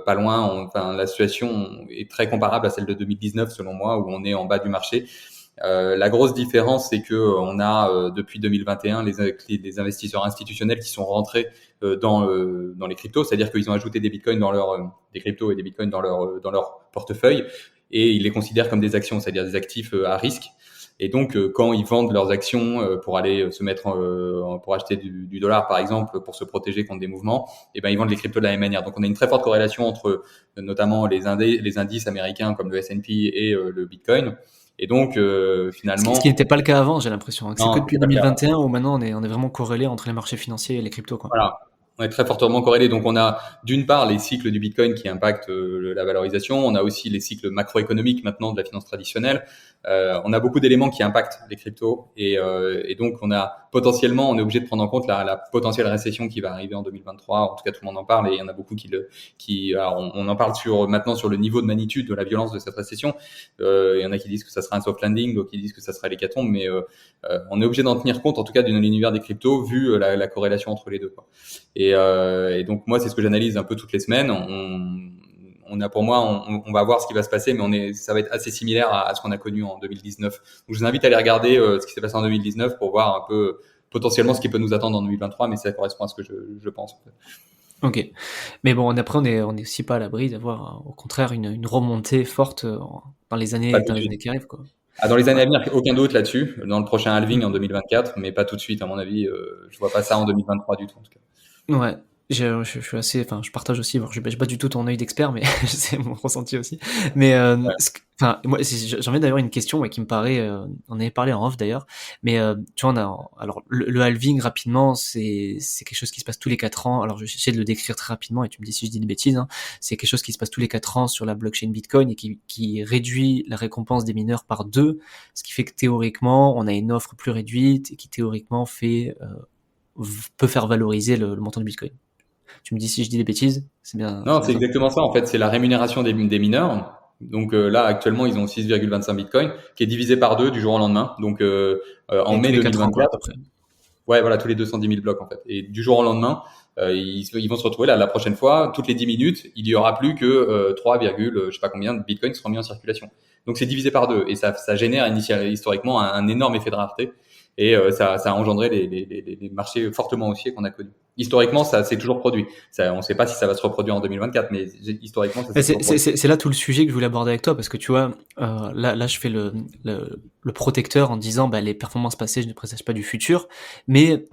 pas loin. La situation est très comparable à celle de 2019 selon moi, où on est en bas du marché. La grosse différence, c'est que on a depuis 2021 les investisseurs institutionnels qui sont rentrés dans les cryptos, c'est-à-dire qu'ils ont ajouté des bitcoins des cryptos et des bitcoins dans leur portefeuille, et ils les considèrent comme des actions, c'est-à-dire des actifs à risque. Et donc, quand ils vendent leurs actions pour aller se mettre pour acheter du dollar, par exemple, pour se protéger contre des mouvements, et ben ils vendent les cryptos de la même manière. Donc, on a une très forte corrélation entre notamment les indices américains comme le S&P et le Bitcoin. Et donc, Ce finalement, qui n'était pas le cas avant, j'ai l'impression, hein, que c'est que non, depuis c'est pas le cas. 2021 où maintenant on est vraiment corrélé entre les marchés financiers et les cryptos, quoi. Voilà. On est très fortement corrélés. Donc, on a d'une part les cycles du Bitcoin qui impactent la valorisation. On a aussi les cycles macroéconomiques maintenant de la finance traditionnelle. On a beaucoup d'éléments qui impactent les cryptos. Et donc, on est obligé de prendre en compte la potentielle récession qui va arriver en 2023. En tout cas, tout le monde en parle et il y en a beaucoup alors, on en parle maintenant sur le niveau de magnitude de la violence de cette récession. Il y en a qui disent que ça sera un soft landing, d'autres qui disent que ça sera l'hécatombe, mais on est obligé d'en tenir compte, en tout cas, dans l'univers des cryptos, vu la corrélation entre les deux, quoi. Et donc moi, c'est ce que j'analyse un peu toutes les semaines. Pour moi, on va voir ce qui va se passer, mais ça va être assez similaire à ce qu'on a connu en 2019. Donc je vous invite à aller regarder ce qui s'est passé en 2019 pour voir un peu potentiellement ce qui peut nous attendre en 2023, mais ça correspond à ce que je pense. Ok. Mais bon, après, on est aussi pas à l'abri d'avoir, au contraire, une remontée forte dans les Pas années, tout dans de les suite. années qui arrivent, quoi. Dans les années Ouais. à venir, aucun doute là-dessus. Dans le prochain halving Mm. en 2024, mais pas tout de suite, à mon avis. Je vois pas ça en 2023 du tout, en tout cas. Ouais. Je suis assez, enfin, je partage aussi. Bon, j'ai pas du tout ton œil d'expert, mais c'est mon ressenti aussi. Mais, Ouais. enfin, moi, j'en ai d'ailleurs une question ouais, qui me paraît, on avait parlé en off d'ailleurs, mais tu vois, alors le halving rapidement, c'est quelque chose qui se passe tous les 4 ans. Alors, j'essaie de le décrire très rapidement et tu me dis si je dis des bêtises. Hein. C'est quelque chose qui se passe tous les 4 ans sur la blockchain Bitcoin et qui réduit la récompense des mineurs par 2, ce qui fait que théoriquement, on a une offre plus réduite et qui théoriquement peut faire valoriser le montant du Bitcoin. Tu me dis si je dis des bêtises, c'est bien. Non, c'est Ça. exactement ça. En fait, c'est la rémunération des mineurs. Donc là, actuellement, ils ont 6,25 Bitcoin, qui est divisé par 2 du jour au lendemain. Donc en Et tous mai les 4 ans, quoi, à 2024, peu près. ouais, voilà, tous les 210 000 blocs en fait. Et du jour au lendemain, ils vont se retrouver là la prochaine fois, toutes les 10 minutes, il y aura plus que 3, je sais pas combien de Bitcoin seront mis en circulation. Donc c'est divisé par 2 et ça génère historiquement un énorme effet de rareté. Et ça a engendré les marchés fortement haussiers qu'on a connus. Historiquement, ça s'est toujours produit. Ça, on ne sait pas si ça va se reproduire en 2024, mais historiquement, ça s'est toujours produit. C'est là tout le sujet que je voulais aborder avec toi, parce que tu vois, là je fais le protecteur en disant bah, les performances passées, je ne présage pas du futur, mais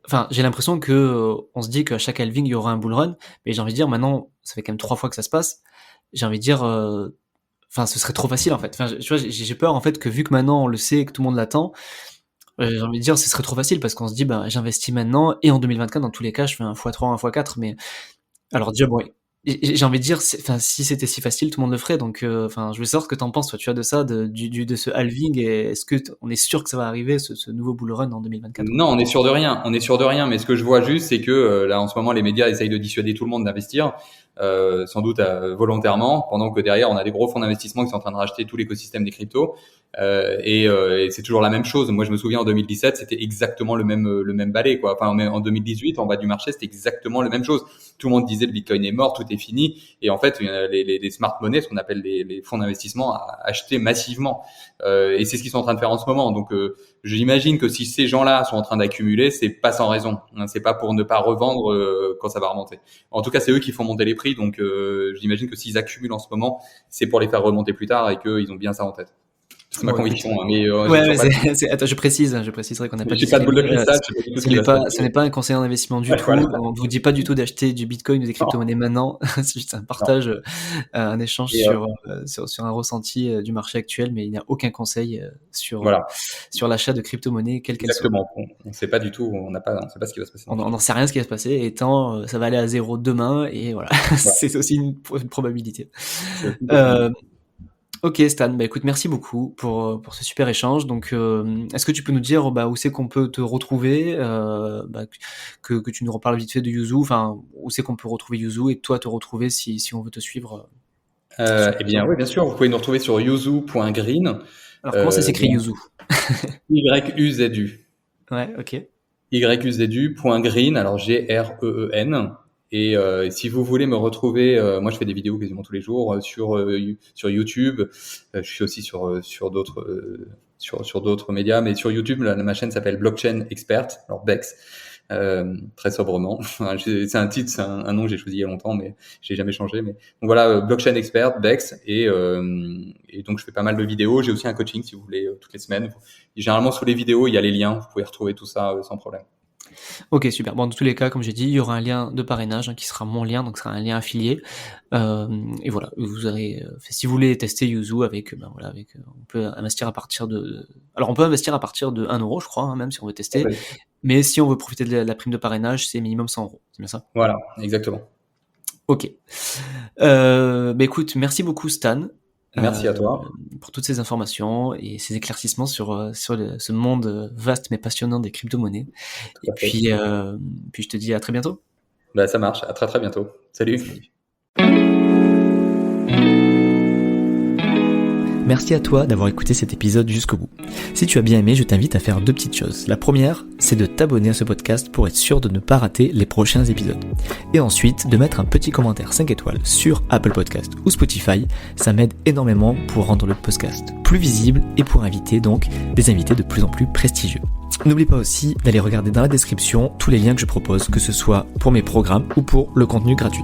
enfin, j'ai l'impression que on se dit qu'à chaque halving il y aura un bull run, mais j'ai envie de dire maintenant, ça fait quand même 3 fois que ça se passe, j'ai envie de dire, enfin, ce serait trop facile en fait. Enfin, tu vois, j'ai peur en fait que vu que maintenant on le sait, que tout le monde l'attend, j'ai envie de dire ce serait trop facile parce qu'on se dit bah j'investis maintenant et en 2024 dans tous les cas je fais un x3, un x4, mais alors déjà bon, j'ai envie de dire, enfin si c'était si facile tout le monde le ferait, donc enfin je veux savoir ce que t'en penses toi, tu vois, de ça, de ce halving, et est-ce que on est sûr que ça va arriver ce nouveau bull run en 2024? Non, on est sûr de rien. On est sûr de rien. Mais ce que je vois juste, c'est que là, en ce moment, les médias essayent de dissuader tout le monde d'investir, sans doute volontairement, pendant que derrière, on a des gros fonds d'investissement qui sont en train de racheter tout l'écosystème des cryptos. Et c'est toujours la même chose. Moi, je me souviens en 2017, c'était exactement le même balai, quoi. Enfin, en 2018, en bas du marché, c'était exactement la même chose. Tout le monde disait le Bitcoin est mort, tout est fini. Et en fait, les smart money, ce qu'on appelle les fonds d'investissement, achetaient massivement. Et c'est ce qu'ils sont en train de faire en ce moment. Donc, j'imagine que si ces gens-là sont en train d'accumuler, c'est pas sans raison. C'est pas pour ne pas revendre quand ça va remonter. En tout cas, c'est eux qui font monter les prix. Donc, j'imagine que s'ils accumulent en ce moment, c'est pour les faire remonter plus tard et qu'ils ont bien ça en tête. C'est ma conviction, hein, mais attends, je préciserai qu'on n'a pas j'ai pas de boule de cristal. Ce n'est pas un conseil en investissement du tout. Voilà. On ne vous dit pas du tout d'acheter du Bitcoin ou des crypto-monnaies maintenant. C'est juste un partage, un échange sur un ressenti du marché actuel, mais il n'y a aucun conseil sur l'achat de crypto-monnaies, quelle qu'elle soit. Exactement. On ne sait pas du tout, on sait pas ce qui va se passer. On n'en sait rien ce qui va se passer, et tant ça va aller à 0 demain, et voilà. C'est aussi une probabilité. Ok Stan, bah écoute, merci beaucoup pour ce super échange. Donc, est-ce que tu peux nous dire où c'est qu'on peut te retrouver, que tu nous reparles vite fait de Yuzu, enfin où c'est qu'on peut retrouver Yuzu et toi te retrouver si on veut te suivre. Eh bien oui, bien sûr, vous pouvez nous retrouver sur yuzu.green. Alors comment ça s'écrit Yuzu? YUZU. Ouais, ok. YUZU.green, alors GREEN. Et si vous voulez me retrouver, moi je fais des vidéos quasiment tous les jours sur YouTube. Je suis aussi sur d'autres médias, mais sur YouTube, ma chaîne s'appelle Blockchain Expert, alors Bex, très sobrement. C'est un titre, c'est un nom que j'ai choisi il y a longtemps, mais j'ai jamais changé. Mais donc voilà, Blockchain Expert, Bex, et donc je fais pas mal de vidéos. J'ai aussi un coaching si vous voulez toutes les semaines. Et généralement sous les vidéos, il y a les liens, vous pouvez retrouver tout ça sans problème. Ok, super. Bon, dans tous les cas, comme j'ai dit, il y aura un lien de parrainage qui sera mon lien, donc ce sera un lien affilié. Et voilà, vous aurez, si vous voulez tester Yuzu on peut investir à partir de. Alors, on peut investir à partir de 1 euro, je crois, même si on veut tester. Ouais. Mais si on veut profiter de la prime de parrainage, c'est minimum 100 euros. C'est bien ça? Voilà, exactement. Ok. Écoute, merci beaucoup, Stan. Merci à toi. Pour toutes ces informations et ces éclaircissements sur ce monde vaste mais passionnant des crypto-monnaies. Et puis je te dis à très bientôt. Bah, ça marche, à très très bientôt. Salut. Merci à toi d'avoir écouté cet épisode jusqu'au bout. Si tu as bien aimé, je t'invite à faire 2 petites choses. La première, c'est de t'abonner à ce podcast pour être sûr de ne pas rater les prochains épisodes. Et ensuite, de mettre un petit commentaire 5 étoiles sur Apple Podcast ou Spotify. Ça m'aide énormément pour rendre le podcast plus visible et pour inviter donc des invités de plus en plus prestigieux. N'oublie pas aussi d'aller regarder dans la description tous les liens que je propose, que ce soit pour mes programmes ou pour le contenu gratuit.